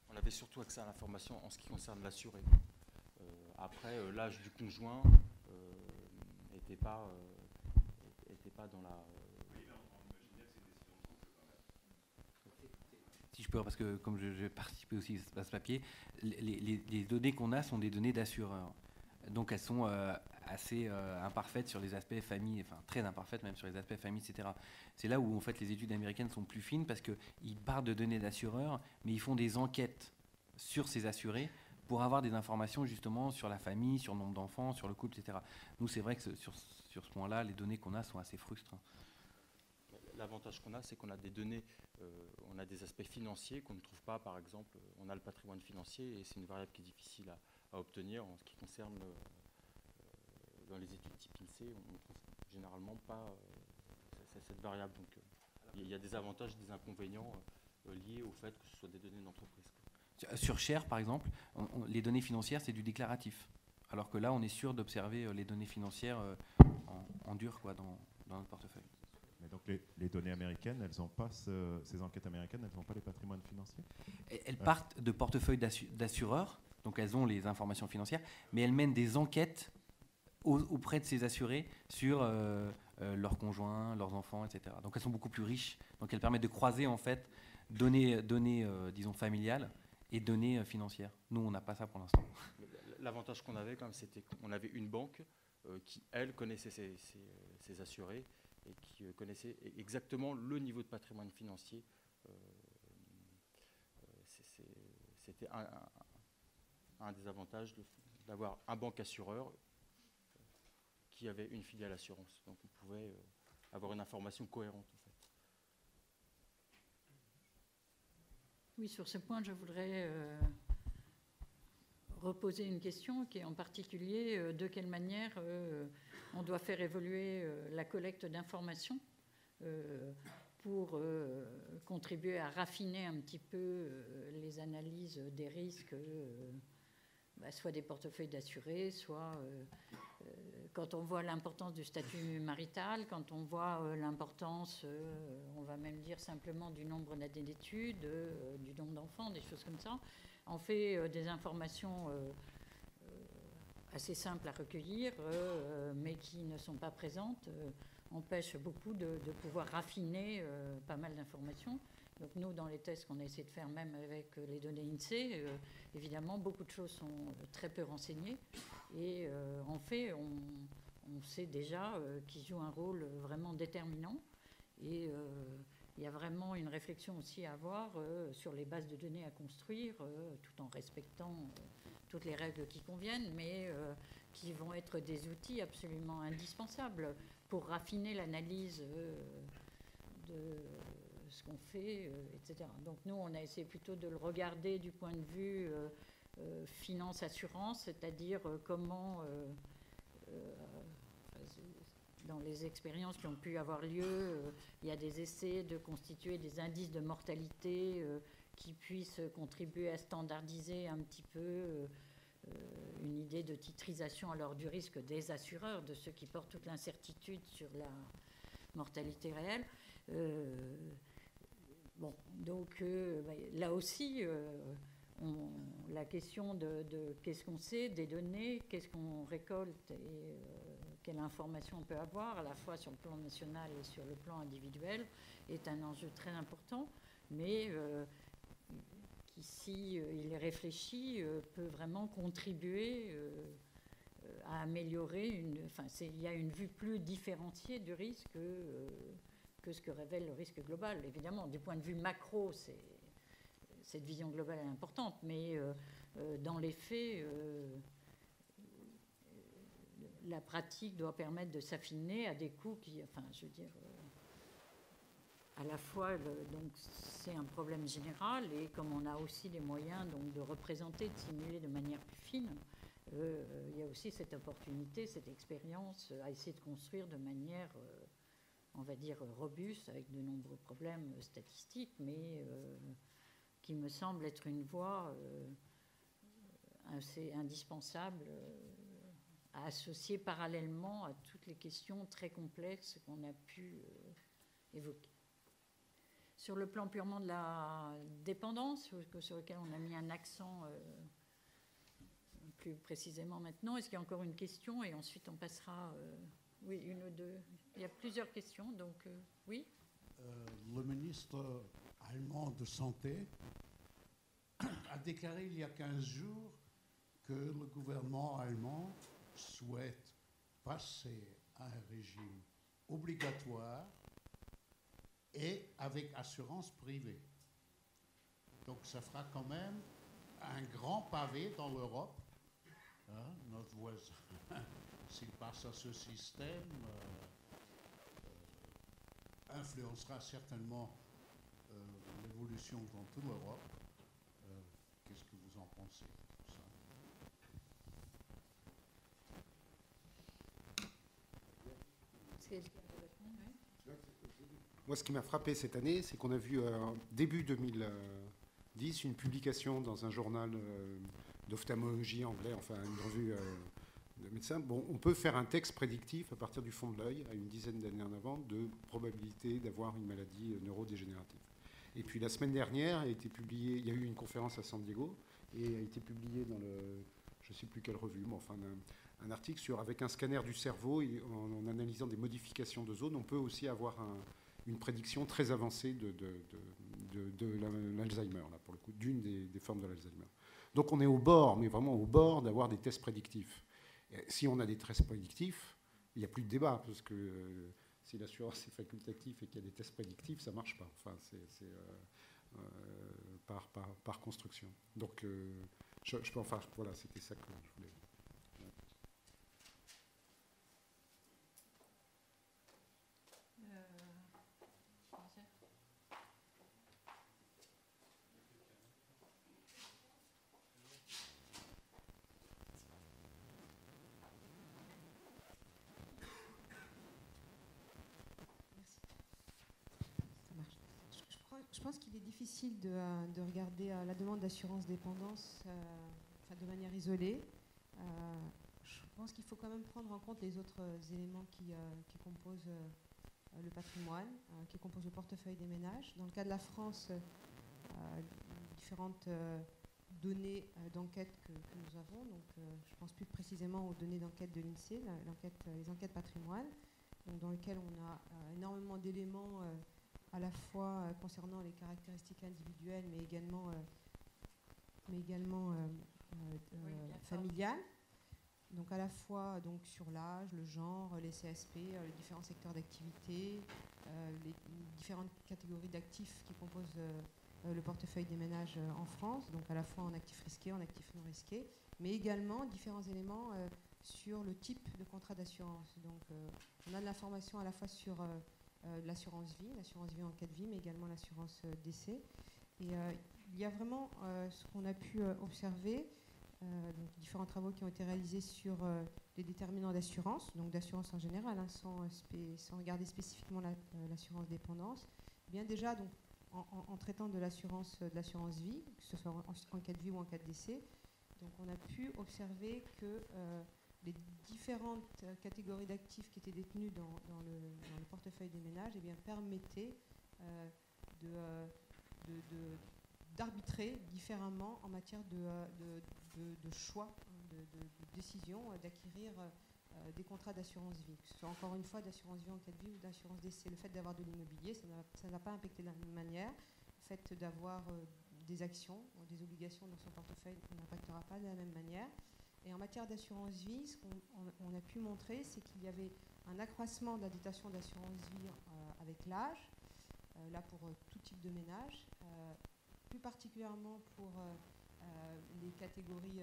On avait surtout accès à l'information en ce qui concerne l'assuré. Après, l'âge du conjoint n'était pas dans la... Si je peux, parce que comme je participé aussi à ce papier, les données qu'on a sont des données d'assureurs. Donc elles sont assez imparfaites sur les aspects famille, enfin très imparfaites même sur les aspects famille, etc. C'est là où en fait les études américaines sont plus fines parce qu'ils partent de données d'assureurs, mais ils font des enquêtes sur ces assurés pour avoir des informations justement sur la famille, sur le nombre d'enfants, sur le couple, etc. Nous, c'est vrai que sur ce point-là, les données qu'on a sont assez frustrantes. L'avantage qu'on a, c'est qu'on a des données, on a des aspects financiers qu'on ne trouve pas, par exemple, on a le patrimoine financier et c'est une variable qui est difficile à obtenir en ce qui concerne dans les études type INSEE, on ne trouve généralement pas cette variable. Donc il y a des avantages et des inconvénients liés au fait que ce soit des données d'entreprise. Sur Cher, par exemple, les données financières, c'est du déclaratif. Alors que là, on est sûr d'observer les données financières en dur quoi, dans notre portefeuille. Mais donc les données américaines, elles n'ont pas ces enquêtes américaines, elles n'ont pas les patrimoines financiers? Elles partent de portefeuilles d'assureurs, donc elles ont les informations financières, mais elles mènent des enquêtes auprès de ces assurés sur leurs conjoints, leurs enfants, etc. Donc elles sont beaucoup plus riches. Donc elles permettent de croiser en fait données disons familiales et données financières. Nous, on n'a pas ça pour l'instant. L'avantage qu'on avait quand même, c'était qu'on avait une banque qui, elle, connaissait ses assurés et qui connaissait exactement le niveau de patrimoine financier. C'était un des avantages d'avoir un banque assureur qui avait une filiale assurance. Donc on pouvait avoir une information cohérente en fait. Oui, sur ce point, je voudrais reposer une question qui est en particulier de quelle manière on doit faire évoluer la collecte d'informations pour contribuer à raffiner un petit peu les analyses des risques, soit des portefeuilles d'assurés, soit quand on voit l'importance du statut marital, quand on voit l'importance, on va même dire simplement du nombre d'années d'études, du nombre d'enfants, des choses comme ça. On fait des informations assez simples à recueillir, mais qui ne sont pas présentes, empêchent beaucoup de pouvoir raffiner pas mal d'informations. Donc nous, dans les tests qu'on a essayé de faire, même avec les données INSEE, évidemment, beaucoup de choses sont très peu renseignées. Et en fait, on sait déjà qu'ils jouent un rôle vraiment déterminant. Et il y a vraiment une réflexion aussi à avoir sur les bases de données à construire, tout en respectant toutes les règles qui conviennent, mais qui vont être des outils absolument indispensables pour raffiner l'analyse de ce qu'on fait, etc. Donc nous, on a essayé plutôt de le regarder du point de vue finance-assurance, c'est-à-dire comment, dans les expériences qui ont pu avoir lieu, il y a des essais de constituer des indices de mortalité qui puissent contribuer à standardiser un petit peu une idée de titrisation alors du risque des assureurs, de ceux qui portent toute l'incertitude sur la mortalité réelle. Bon, donc là aussi, la question de qu'est-ce qu'on sait des données, qu'est-ce qu'on récolte et quelle information on peut avoir, à la fois sur le plan national et sur le plan individuel, est un enjeu très important, mais qui, si il est réfléchi, peut vraiment contribuer à améliorer il y a une vue plus différenciée du risque que ce que révèle le risque global. Évidemment, du point de vue macro, cette vision globale est importante, mais dans les faits, la pratique doit permettre de s'affiner à des coûts qui, à la fois, donc c'est un problème général, et comme on a aussi les moyens donc, de représenter, de simuler de manière plus fine, il y a aussi cette opportunité, cette expérience à essayer de construire de manière, on va dire, robuste, avec de nombreux problèmes statistiques, mais qui me semble être une voie assez indispensable à associer parallèlement à toutes les questions très complexes qu'on a pu évoquer. Sur le plan purement de la dépendance, sur lequel on a mis un accent plus précisément maintenant, est-ce qu'il y a encore une question? Et ensuite on passera, oui, une ou deux. Il y a plusieurs questions, donc oui. Le ministre allemand de Santé a déclaré il y a 15 jours que le gouvernement allemand souhaite passer à un régime obligatoire et avec assurance privée. Donc ça fera quand même un grand pavé dans l'Europe. Hein, notre voisin, s'il passe à ce système, influencera certainement l'évolution dans toute l'Europe. Qu'est-ce que vous en pensez de tout ça? Moi, ce qui m'a frappé cette année, c'est qu'on a vu début 2010 une publication dans un journal d'ophtalmologie anglais, enfin une revue de médecins. Bon, on peut faire un texte prédictif à partir du fond de l'œil, à une dizaine d'années en avant, de probabilité d'avoir une maladie neurodégénérative. Et puis la semaine dernière, a été publié, il y a eu une conférence à San Diego, et a été publié dans je ne sais plus quelle revue, mais enfin un article sur, avec un scanner du cerveau, et en analysant des modifications de zones, on peut aussi avoir une prédiction très avancée de l'Alzheimer, là, pour le coup, d'une des formes de l'Alzheimer. Donc on est au bord, mais vraiment au bord, d'avoir des tests prédictifs. Et si on a des tests prédictifs, il n'y a plus de débat, parce que si l'assurance est facultative et qu'il y a des tests prédictifs, ça ne marche pas. Enfin, c'est par construction. Donc, voilà, c'était ça que je voulais. je pense qu'il est difficile de regarder la demande d'assurance dépendance de manière isolée. Je pense qu'il faut quand même prendre en compte les autres éléments qui composent le patrimoine, qui composent le portefeuille des ménages. Dans le cas de la France, différentes données d'enquête que nous avons. Donc, je pense plus précisément aux données d'enquête de l'INSEE, les enquêtes patrimoine, donc dans lesquelles on a énormément d'éléments à la fois concernant les caractéristiques individuelles, mais également familiales. Donc à la fois donc, sur l'âge, le genre, les CSP, les différents secteurs d'activité, les différentes catégories d'actifs qui composent le portefeuille des ménages en France, donc à la fois en actifs risqués, en actifs non risqués, mais également différents éléments sur le type de contrat d'assurance. Donc on a de l'information à la fois sur l'assurance vie en cas de vie, mais également l'assurance décès. Et il y a vraiment ce qu'on a pu observer, donc différents travaux qui ont été réalisés sur les déterminants d'assurance, donc d'assurance en général, hein, sans regarder spécifiquement l'assurance dépendance. Eh bien déjà, donc, en traitant de l'assurance vie, que ce soit en cas de vie ou en cas de décès, donc on a pu observer que les différentes catégories d'actifs qui étaient détenus dans le portefeuille des ménages eh bien, permettaient d'arbitrer différemment en matière de choix, de décision d'acquérir des contrats d'assurance vie, que ce soit encore une fois d'assurance vie en cas de vie ou d'assurance décès. Le fait d'avoir de l'immobilier, ça ne va pas impacter de la même manière. Le fait d'avoir des actions, des obligations dans son portefeuille n'impactera pas de la même manière. Et en matière d'assurance vie, ce qu'on a pu montrer, c'est qu'il y avait un accroissement de la dotation d'assurance vie avec l'âge, là pour tout type de ménage, plus particulièrement pour les catégories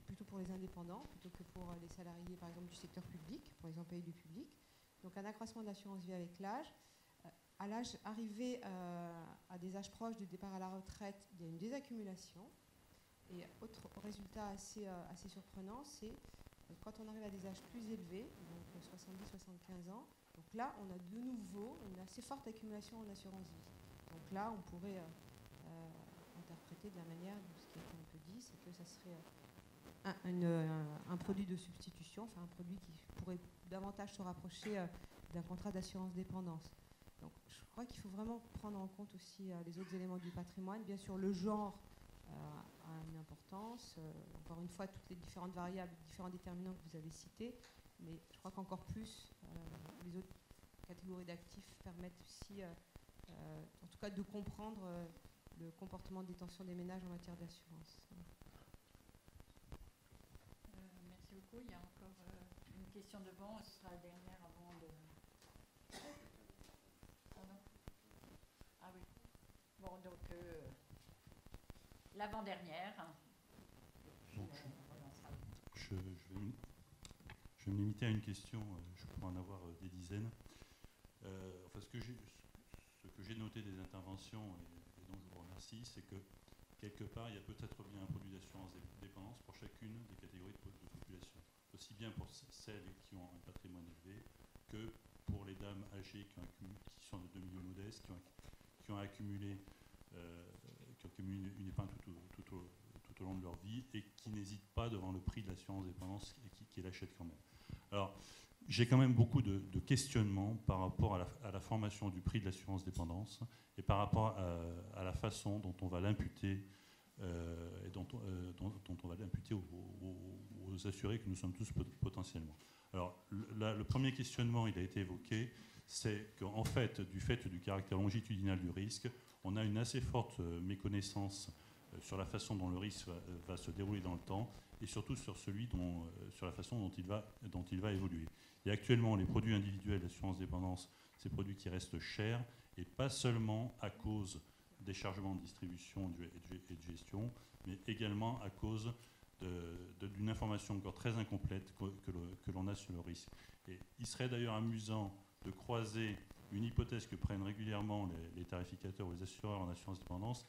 plutôt pour les indépendants, plutôt que pour les salariés par exemple du secteur public, pour les employés du public. Donc un accroissement de l'assurance vie avec l'âge. À l'âge arrivé à des âges proches du départ à la retraite, il y a une désaccumulation. Et autre résultat assez surprenant, c'est quand on arrive à des âges plus élevés, donc 70-75 ans, donc là on a de nouveau une assez forte accumulation en assurance vie. Donc là on pourrait interpréter de la manière, ce qui a été un peu dit, c'est que ça serait un produit de substitution, enfin un produit qui pourrait davantage se rapprocher d'un contrat d'assurance dépendance. Donc je crois qu'il faut vraiment prendre en compte aussi les autres éléments du patrimoine. Bien sûr, le genre a une importance. Encore une fois, toutes les différentes variables, différents déterminants que vous avez cités, mais je crois qu'encore plus, les autres catégories d'actifs permettent aussi, en tout cas, de comprendre le comportement de détention des ménages en matière d'assurance. Merci beaucoup. Il y a encore une question devant. Ce sera la dernière avant de... Pardon ? Ah oui. Bon, donc, l'avant-dernière. Bon, je vais me limiter à une question. Je pourrais en avoir des dizaines. Enfin, ce que j'ai noté des interventions, et dont je vous remercie, c'est que quelque part, il y a peut-être bien un produit d'assurance dépendance pour chacune des catégories de population. Aussi bien pour celles qui ont un patrimoine élevé que pour les dames âgées qui sont de milieux modestes, qui ont accumulé une épargne tout au long de leur vie et qui n'hésitent pas devant le prix de l'assurance dépendance et qui l'achètent quand même. Alors, j'ai quand même beaucoup de questionnements par rapport à la formation du prix de l'assurance dépendance et par rapport à la façon dont on va l'imputer et dont on va l'imputer aux assurés que nous sommes tous potentiellement. Alors, le premier questionnement, il a été évoqué, c'est qu'en fait, du caractère longitudinal du risque, on a une assez forte méconnaissance sur la façon dont le risque va se dérouler dans le temps et surtout sur la façon dont il va évoluer. Et actuellement, les produits individuels d'assurance dépendance, c'est des produits qui restent chers et pas seulement à cause des chargements de distribution et de gestion, mais également à cause d'une information encore très incomplète que l'on a sur le risque. Et il serait d'ailleurs amusant de croiser une hypothèse que prennent régulièrement les tarificateurs ou les assureurs en assurance dépendance,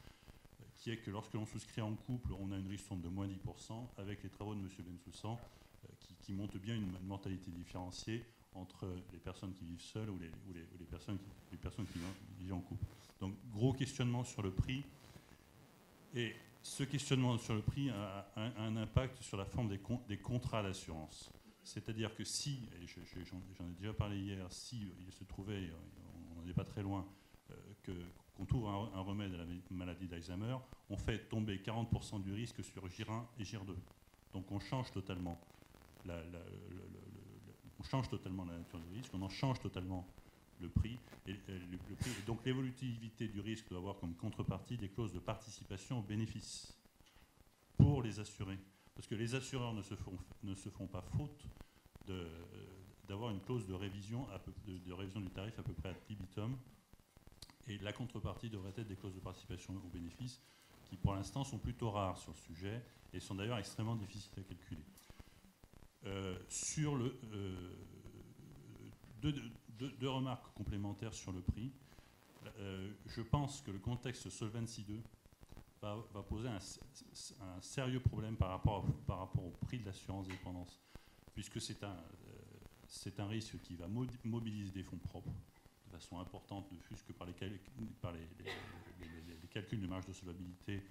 qui est que lorsque l'on souscrit en couple, on a une ristourne de moins 10%, avec les travaux de M. Bensoussan, qui montrent bien une mortalité différenciée. entre les personnes qui vivent seules ou les personnes qui vivent en couple. Donc, gros questionnement sur le prix. Et ce questionnement sur le prix a un impact sur la forme des contrats d'assurance. C'est-à-dire que si, et j'en ai déjà parlé hier, si il se trouvait, on n'en est pas très loin, qu'on trouve un remède à la maladie d'Alzheimer, on fait tomber 40% du risque sur GIR1 et GIR2. Donc on change totalement la nature du risque, on en change totalement le prix. Et donc l'évolutivité du risque doit avoir comme contrepartie des clauses de participation aux bénéfices pour les assurés. Parce que les assureurs ne se font pas faute d'avoir une clause de révision du tarif à peu près ad libitum. Et la contrepartie devrait être des clauses de participation aux bénéfices qui, pour l'instant, sont plutôt rares sur le sujet et sont d'ailleurs extrêmement difficiles à calculer. Deux remarques complémentaires sur le prix. Je pense que le contexte Solvency II va poser un sérieux problème par rapport au prix de l'assurance dépendance, puisque c'est un risque qui va mobiliser des fonds propres de façon importante, ne fût-ce que par les calculs de marge de solvabilité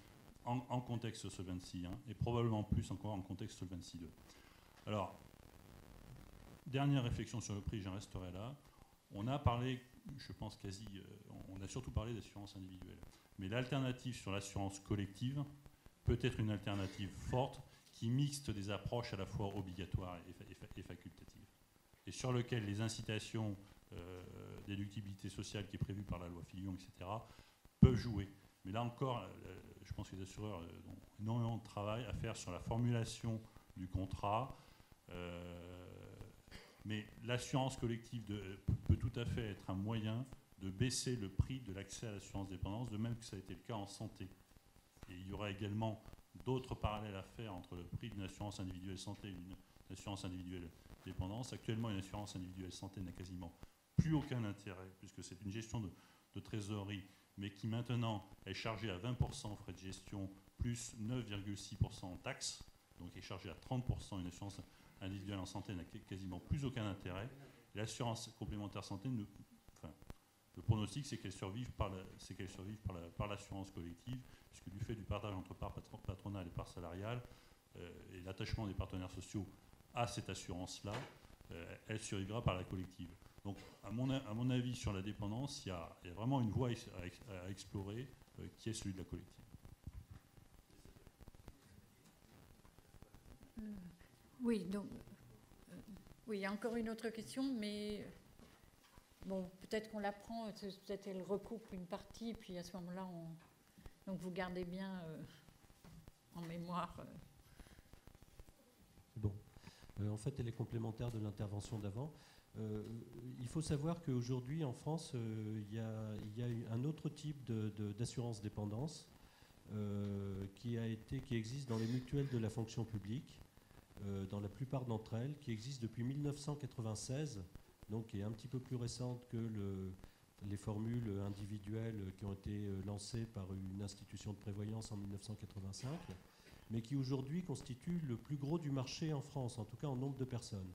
en contexte Solvency I, et probablement plus encore en contexte Solvency II. Alors, dernière réflexion sur le prix, j'en resterai là. On a parlé, je pense on a surtout parlé d'assurance individuelle. Mais l'alternative sur l'assurance collective peut être une alternative forte qui mixte des approches à la fois obligatoires et facultatives. Et sur lequel les incitations d'éductibilité sociale qui est prévue par la loi Fillon, etc., peuvent jouer. Mais là encore, je pense que les assureurs ont énormément de travail à faire sur la formulation du contrat. Mais l'assurance collective peut tout à fait être un moyen de baisser le prix de l'accès à l'assurance dépendance, de même que ça a été le cas en santé. Et il y aura également d'autres parallèles à faire entre le prix d'une assurance individuelle santé et une assurance individuelle dépendance. Actuellement, une assurance individuelle santé n'a quasiment plus aucun intérêt, puisque c'est une gestion de trésorerie, mais qui maintenant est chargée à 20% en frais de gestion, plus 9,6% en taxes, donc est chargée à 30%. Une assurance individuelle en santé n'a quasiment plus aucun intérêt. L'assurance complémentaire santé, le pronostic, c'est qu'elle survive par l'assurance collective, puisque du fait du partage entre part patronale et part salariale, et l'attachement des partenaires sociaux à cette assurance-là, elle survivra par la collective. Donc, à mon avis, sur la dépendance, il y a vraiment une voie à explorer, qui est celui de la collective. Oui, donc, oui, il y a encore une autre question, mais bon, peut-être qu'on la prend, peut-être elle recoupe une partie, puis à ce moment-là, donc vous gardez bien en mémoire. Bon, en fait, elle est complémentaire de l'intervention d'avant. Il faut savoir qu'aujourd'hui, en France, il y a un autre type d'assurance dépendance qui existe dans les mutuelles de la fonction publique, dans la plupart d'entre elles, qui existe depuis 1996, donc qui est un petit peu plus récente que les formules individuelles qui ont été lancées par une institution de prévoyance en 1985, mais qui aujourd'hui constituent le plus gros du marché en France, en tout cas en nombre de personnes.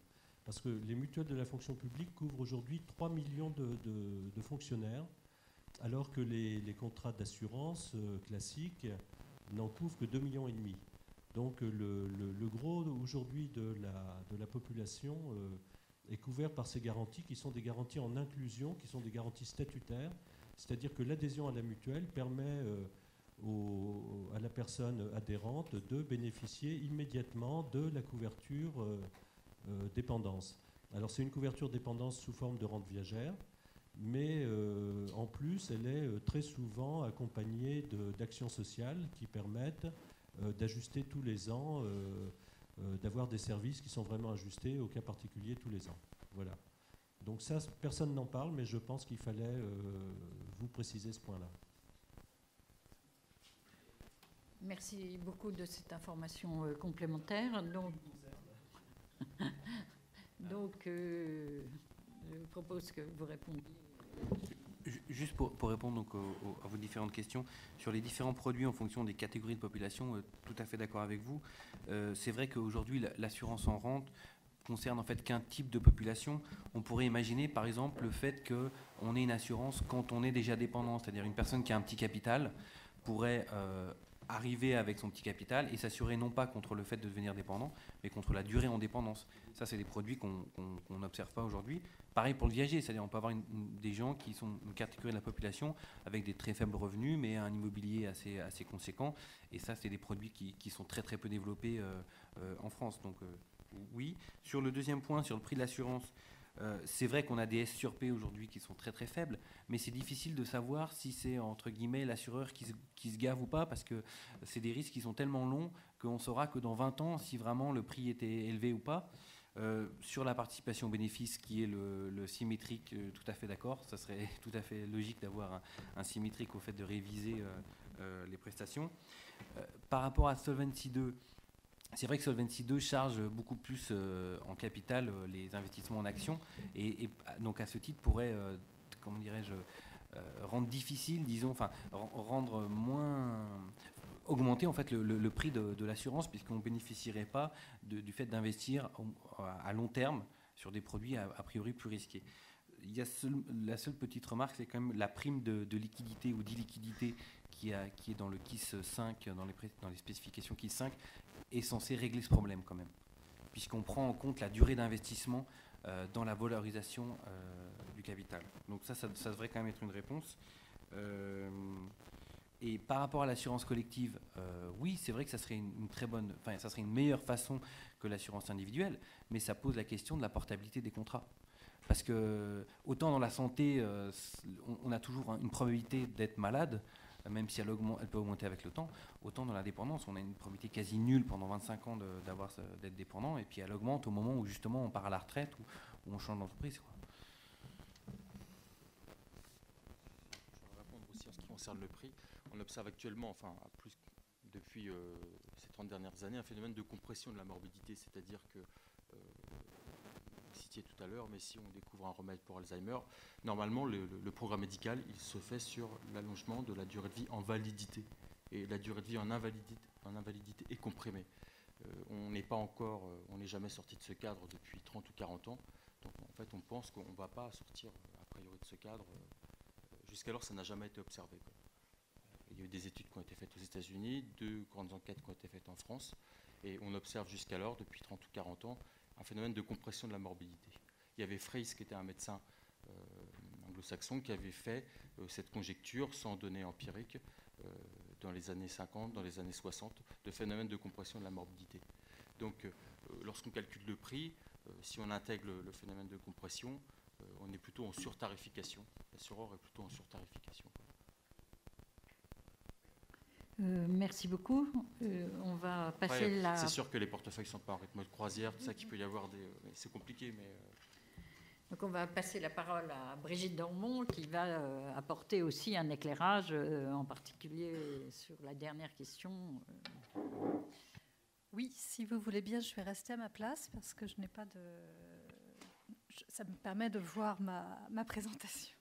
Parce que les mutuelles de la fonction publique couvrent aujourd'hui 3 millions de fonctionnaires, alors que les contrats d'assurance classiques n'en couvrent que 2,5 millions. Donc le gros aujourd'hui de la population est couvert par ces garanties qui sont des garanties en inclusion, qui sont des garanties statutaires, c'est-à-dire que l'adhésion à la mutuelle permet à la personne adhérente de bénéficier immédiatement de la couverture dépendance. Alors c'est une couverture dépendance sous forme de rente viagère, mais en plus elle est très souvent accompagnée d'actions sociales qui permettent d'ajuster tous les ans, d'avoir des services qui sont vraiment ajustés au cas particulier tous les ans. Voilà. Donc ça, personne n'en parle, mais je pense qu'il fallait vous préciser ce point-là. Merci beaucoup de cette information complémentaire. Donc, je vous propose que vous répondiez. Juste pour répondre donc à vos différentes questions, sur les différents produits en fonction des catégories de population, tout à fait d'accord avec vous. C'est vrai qu'aujourd'hui, l'assurance en rente concerne en fait qu'un type de population. On pourrait imaginer par exemple le fait qu'on ait une assurance quand on est déjà dépendant, c'est-à-dire une personne qui a un petit capital pourrait arriver avec son petit capital et s'assurer non pas contre le fait de devenir dépendant, mais contre la durée en dépendance. Ça, c'est des produits qu'on n'observe pas aujourd'hui. Pareil pour le viager, c'est-à-dire on peut avoir des gens qui sont une catégorie de la population avec des très faibles revenus, mais un immobilier assez conséquent. Et ça, c'est des produits qui sont très très peu développés en France. Donc oui. Sur le deuxième point, sur le prix de l'assurance, c'est vrai qu'on a des S sur P aujourd'hui qui sont très très faibles, mais c'est difficile de savoir si c'est entre guillemets l'assureur qui se gave ou pas, parce que c'est des risques qui sont tellement longs qu'on saura que dans 20 ans si vraiment le prix était élevé ou pas. Sur la participation au bénéfice qui est le symétrique, tout à fait d'accord, ça serait tout à fait logique d'avoir un symétrique au fait de réviser les prestations. Par rapport à Solvency II, c'est vrai que Solvency II charge beaucoup plus en capital les investissements en actions et donc à ce titre pourrait, comment dirais-je, rendre difficile, disons, enfin rendre moins, augmenter en fait le prix de l'assurance puisqu'on ne bénéficierait pas du fait d'investir à long terme sur des produits a priori plus risqués. Il y a la seule petite remarque, c'est quand même la prime de liquidité ou d'illiquidité qui est dans le KISS 5, dans les spécifications KISS 5, est censé régler ce problème quand même, puisqu'on prend en compte la durée d'investissement dans la valorisation du capital. Donc ça devrait quand même être une réponse. Et par rapport à l'assurance collective, oui, c'est vrai que ça serait une très bonne, enfin, ça serait une meilleure façon que l'assurance individuelle, mais ça pose la question de la portabilité des contrats. Parce que autant dans la santé, on a toujours une probabilité d'être malade, même si elle peut augmenter avec le temps, autant dans la dépendance, on a une probabilité quasi nulle pendant 25 ans d'être dépendant, et puis elle augmente au moment où justement on part à la retraite ou on change d'entreprise. Je vais répondre aussi en ce qui concerne le prix. On observe actuellement, enfin plus depuis ces 30 dernières années, un phénomène de compression de la morbidité, c'est-à-dire que vous citiez tout à l'heure, mais si on découvre un remède pour Alzheimer, normalement le programme médical il se fait sur l'allongement de la durée de vie en validité, et la durée de vie en invalidité est comprimée. On n'est pas encore, on n'est jamais sorti de ce cadre depuis 30 ou 40 ans, donc en fait on pense qu'on ne va pas sortir a priori de ce cadre. Jusqu'alors ça n'a jamais été observé, quoi. Il y a eu des études qui ont été faites aux États-Unis, 2 grandes enquêtes qui ont été faites en France, et on observe jusqu'alors, depuis 30 ou 40 ans, un phénomène de compression de la morbidité. Il y avait Freyes, qui était un médecin anglo-saxon, qui avait fait cette conjecture, sans données empiriques, dans les années 50, dans les années 60, de phénomène de compression de la morbidité. Donc, lorsqu'on calcule le prix, si on intègre le phénomène de compression, on est plutôt en surtarification. L'assureur est plutôt en surtarification. Merci beaucoup. On va passer Après, c'est sûr que les portefeuilles ne sont pas en rythme de croisière, tout ça qu'il peut y avoir c'est compliqué, mais... Donc on va passer la parole à Brigitte Dormont qui va apporter aussi un éclairage, en particulier sur la dernière question. Oui, si vous voulez bien, je vais rester à ma place parce que je n'ai pas de... Ça me permet de voir ma présentation.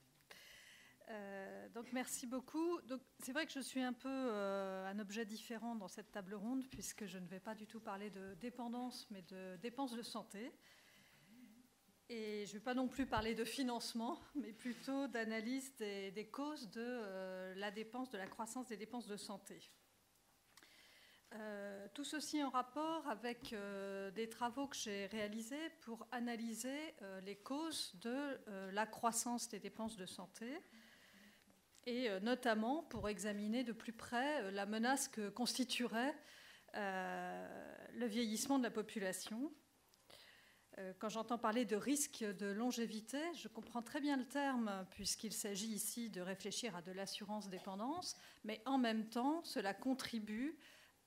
Donc merci beaucoup. Donc, c'est vrai que je suis un peu un objet différent dans cette table ronde puisque je ne vais pas du tout parler de dépendance mais de dépenses de santé. Et je ne vais pas non plus parler de financement, mais plutôt d'analyse des causes de la dépense, de la croissance des dépenses de santé. Tout ceci en rapport avec des travaux que j'ai réalisés pour analyser les causes de la croissance des dépenses de santé et notamment pour examiner de plus près la menace que constituerait le vieillissement de la population. Quand j'entends parler de risque de longévité, je comprends très bien le terme puisqu'il s'agit ici de réfléchir à de l'assurance dépendance, mais en même temps, cela contribue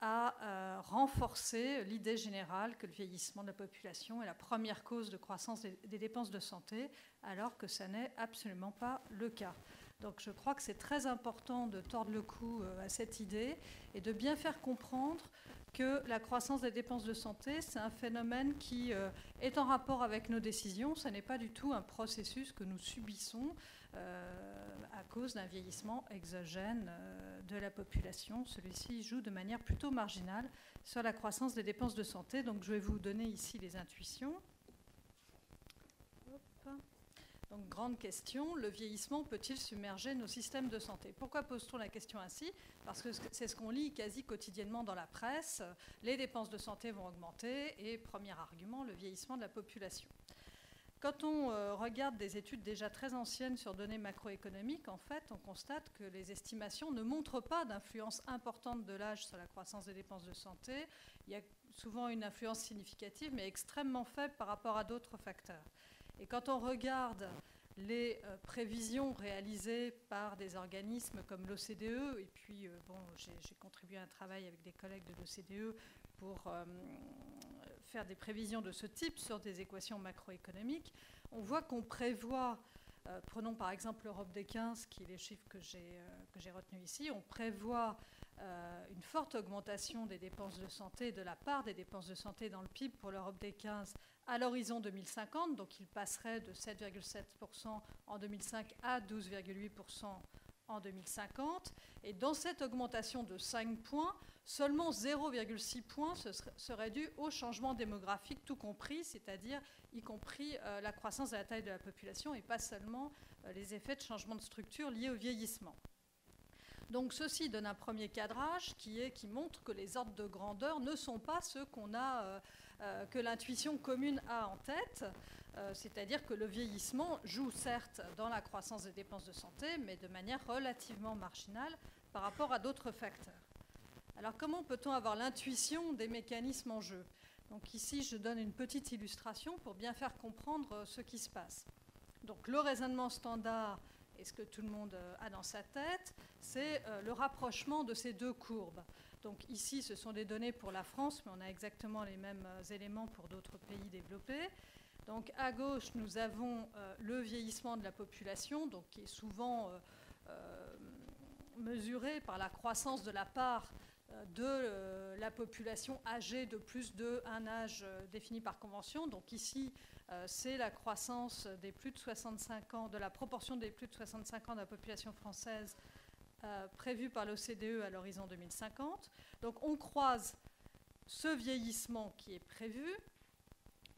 à renforcer l'idée générale que le vieillissement de la population est la première cause de croissance des dépenses de santé, alors que ça n'est absolument pas le cas. Donc je crois que c'est très important de tordre le cou à cette idée et de bien faire comprendre que la croissance des dépenses de santé, c'est un phénomène qui est en rapport avec nos décisions. Ce n'est pas du tout un processus que nous subissons à cause d'un vieillissement exogène de la population. Celui-ci joue de manière plutôt marginale sur la croissance des dépenses de santé. Donc je vais vous donner ici les intuitions. Donc, grande question, le vieillissement peut-il submerger nos systèmes de santé? Pourquoi pose-t-on la question ainsi? Parce que c'est ce qu'on lit quasi quotidiennement dans la presse. Les dépenses de santé vont augmenter et, premier argument, le vieillissement de la population. Quand on regarde des études déjà très anciennes sur données macroéconomiques, en fait, on constate que les estimations ne montrent pas d'influence importante de l'âge sur la croissance des dépenses de santé. Il y a souvent une influence significative, mais extrêmement faible par rapport à d'autres facteurs. Et quand on regarde les prévisions réalisées par des organismes comme l'OCDE, et puis j'ai contribué à un travail avec des collègues de l'OCDE pour faire des prévisions de ce type sur des équations macroéconomiques, on voit qu'on prévoit, prenons par exemple l'Europe des 15, qui est les chiffres que j'ai retenus ici, on prévoit une forte augmentation des dépenses de santé, de la part des dépenses de santé dans le PIB pour l'Europe des 15 à l'horizon 2050, donc il passerait de 7,7% en 2005 à 12,8% en 2050. Et dans cette augmentation de 5 points, seulement 0,6 points serait dû au changement démographique tout compris, c'est-à-dire y compris la croissance de la taille de la population et pas seulement les effets de changement de structure liés au vieillissement. Donc ceci donne un premier cadrage qui montre que les ordres de grandeur ne sont pas ceux que l'intuition commune a en tête, c'est-à-dire que le vieillissement joue certes dans la croissance des dépenses de santé, mais de manière relativement marginale par rapport à d'autres facteurs. Alors comment peut-on avoir l'intuition des mécanismes en jeu? Donc ici, je donne une petite illustration pour bien faire comprendre ce qui se passe. Donc le raisonnement standard, et ce que tout le monde a dans sa tête, c'est le rapprochement de ces deux courbes. Donc ici, ce sont des données pour la France, mais on a exactement les mêmes éléments pour d'autres pays développés. Donc à gauche, nous avons le vieillissement de la population, donc qui est souvent mesuré par la croissance de la part de la population âgée de plus d'un âge défini par convention. Donc ici, c'est la croissance des plus de 65 ans, de la proportion des plus de 65 ans de la population française prévue par l'OCDE à l'horizon 2050. Donc on croise ce vieillissement qui est prévu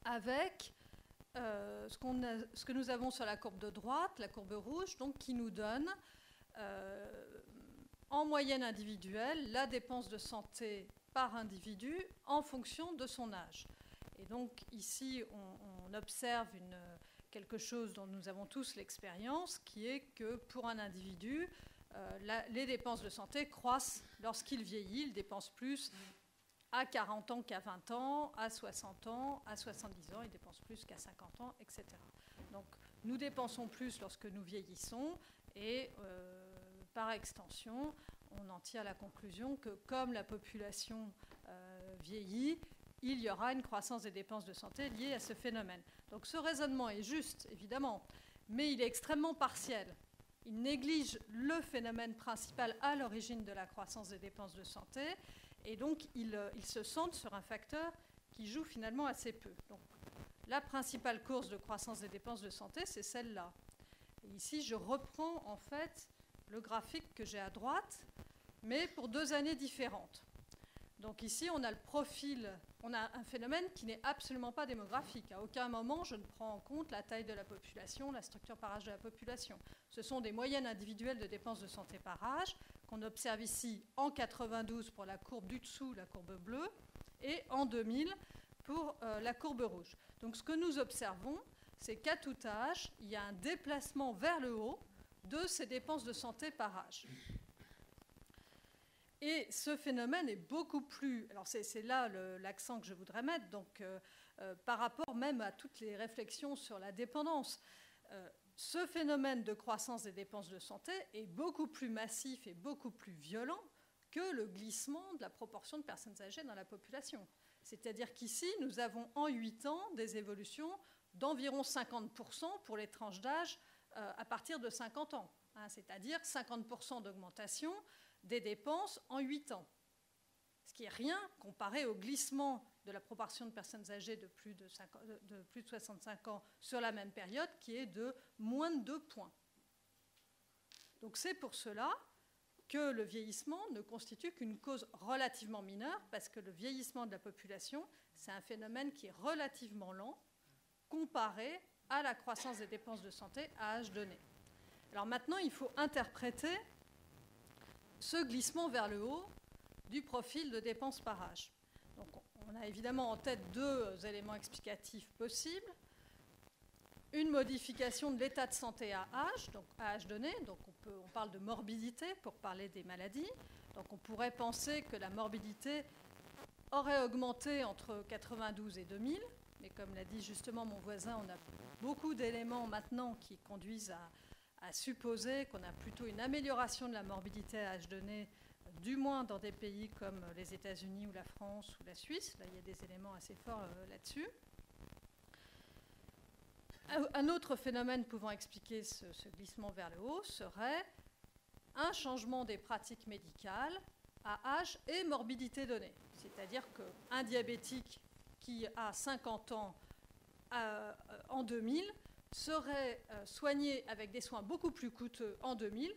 avec ce que nous avons sur la courbe de droite, la courbe rouge, donc qui nous donne en moyenne individuelle la dépense de santé par individu en fonction de son âge. Et donc ici, on observe quelque chose dont nous avons tous l'expérience, qui est que pour un individu, les dépenses de santé croissent lorsqu'il vieillit. Il dépense plus à 40 ans qu'à 20 ans, à 60 ans, à 70 ans, il dépense plus qu'à 50 ans, etc. Donc nous dépensons plus lorsque nous vieillissons et par extension, on en tire la conclusion que comme la population vieillit, il y aura une croissance des dépenses de santé liée à ce phénomène. Donc ce raisonnement est juste, évidemment, mais il est extrêmement partiel. Il néglige le phénomène principal à l'origine de la croissance des dépenses de santé, et donc il se centre sur un facteur qui joue finalement assez peu. Donc, la principale course de croissance des dépenses de santé, c'est celle-là. Et ici, je reprends en fait le graphique que j'ai à droite, mais pour 2 années différentes. Donc ici, on a le profil, on a un phénomène qui n'est absolument pas démographique. À aucun moment, je ne prends en compte la taille de la population, la structure par âge de la population. Ce sont des moyennes individuelles de dépenses de santé par âge qu'on observe ici en 92 pour la courbe du dessous, la courbe bleue, et en 2000 pour la courbe rouge. Donc ce que nous observons, c'est qu'à tout âge, il y a un déplacement vers le haut de ces dépenses de santé par âge. Et ce phénomène est beaucoup plus... Alors c'est là l'accent que je voudrais mettre, donc par rapport même à toutes les réflexions sur la dépendance. Ce phénomène de croissance des dépenses de santé est beaucoup plus massif et beaucoup plus violent que le glissement de la proportion de personnes âgées dans la population. C'est-à-dire qu'ici, nous avons en 8 ans des évolutions d'environ 50% pour les tranches d'âge à partir de 50 ans. C'est-à-dire 50% d'augmentation des dépenses en 8 ans. Ce qui est rien comparé au glissement de la proportion de personnes âgées de plus de 65 ans sur la même période, qui est de moins de 2 points. Donc c'est pour cela que le vieillissement ne constitue qu'une cause relativement mineure, parce que le vieillissement de la population, c'est un phénomène qui est relativement lent, comparé à la croissance des dépenses de santé à âge donné. Alors maintenant, il faut interpréter ce glissement vers le haut du profil de dépenses par âge. Donc, on a évidemment en tête deux éléments explicatifs possibles. Une modification de l'état de santé à âge, donc à âge donné. Donc on parle de morbidité pour parler des maladies. Donc on pourrait penser que la morbidité aurait augmenté entre 92 et 2000. Mais comme l'a dit justement mon voisin, on a beaucoup d'éléments maintenant qui conduisent à supposer qu'on a plutôt une amélioration de la morbidité à âge donné, du moins dans des pays comme les États-Unis ou la France ou la Suisse. Là, il y a des éléments assez forts là-dessus. Un autre phénomène pouvant expliquer ce glissement vers le haut serait un changement des pratiques médicales à âge et morbidité donnée. C'est-à-dire qu'un diabétique qui a 50 ans en 2000 serait soigné avec des soins beaucoup plus coûteux en 2000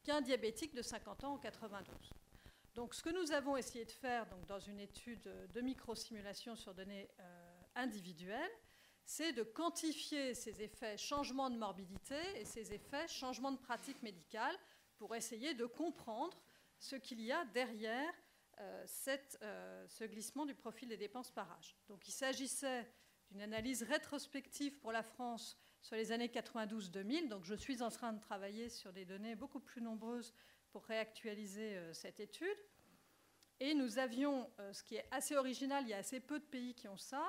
qu'un diabétique de 50 ans en 92. Donc ce que nous avons essayé de faire dans une étude de microsimulation sur données individuelles, c'est de quantifier ces effets changement de morbidité et ces effets changement de pratique médicale pour essayer de comprendre ce qu'il y a derrière ce glissement du profil des dépenses par âge. Donc il s'agissait d'une analyse rétrospective pour la France sur les années 92-2000. Donc je suis en train de travailler sur des données beaucoup plus nombreuses pour réactualiser cette étude. Et nous avions, ce qui est assez original, il y a assez peu de pays qui ont ça,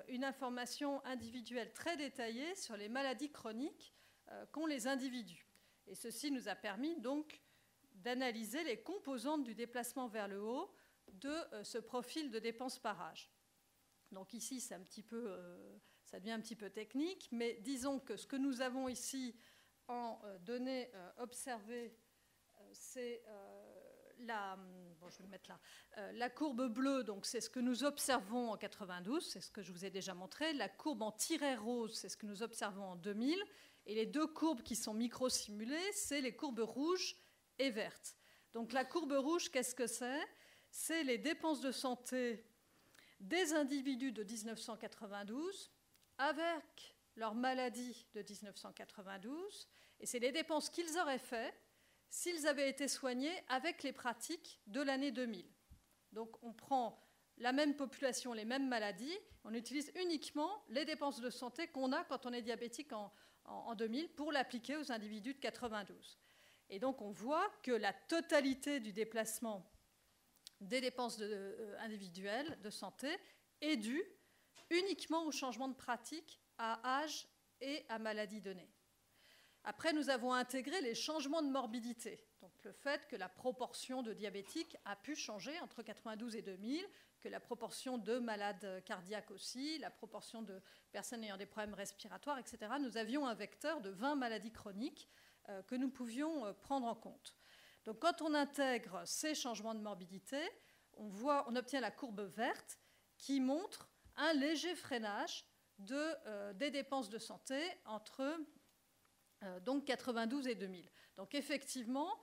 une information individuelle très détaillée sur les maladies chroniques qu'ont les individus. Et ceci nous a permis donc d'analyser les composantes du déplacement vers le haut de ce profil de dépenses par âge. Donc ici, ça devient un petit peu technique, mais disons que ce que nous avons ici en données observées, c'est je vais le mettre là. La courbe bleue, donc c'est ce que nous observons en 92, c'est ce que je vous ai déjà montré. La courbe en tiret rose, c'est ce que nous observons en 2000. Et les deux courbes qui sont micro-simulées, c'est les courbes rouges et vertes. Donc la courbe rouge, qu'est-ce que c'est ? C'est les dépenses de santé des individus de 1992 avec leur maladie de 1992. Et c'est les dépenses qu'ils auraient faites s'ils avaient été soignés avec les pratiques de l'année 2000. Donc on prend la même population, les mêmes maladies, on utilise uniquement les dépenses de santé qu'on a quand on est diabétique en 2000 pour l'appliquer aux individus de 92. Et donc on voit que la totalité du déplacement des dépenses individuelles de santé est due uniquement au changement de pratique à âge et à maladie donnée. Après, nous avons intégré les changements de morbidité. Donc le fait que la proportion de diabétiques a pu changer entre 92 et 2000, que la proportion de malades cardiaques aussi, la proportion de personnes ayant des problèmes respiratoires, etc. Nous avions un vecteur de 20 maladies chroniques que nous pouvions prendre en compte. Donc quand on intègre ces changements de morbidité, on obtient la courbe verte qui montre un léger freinage des dépenses de santé entre donc 92 et 2000. Donc effectivement,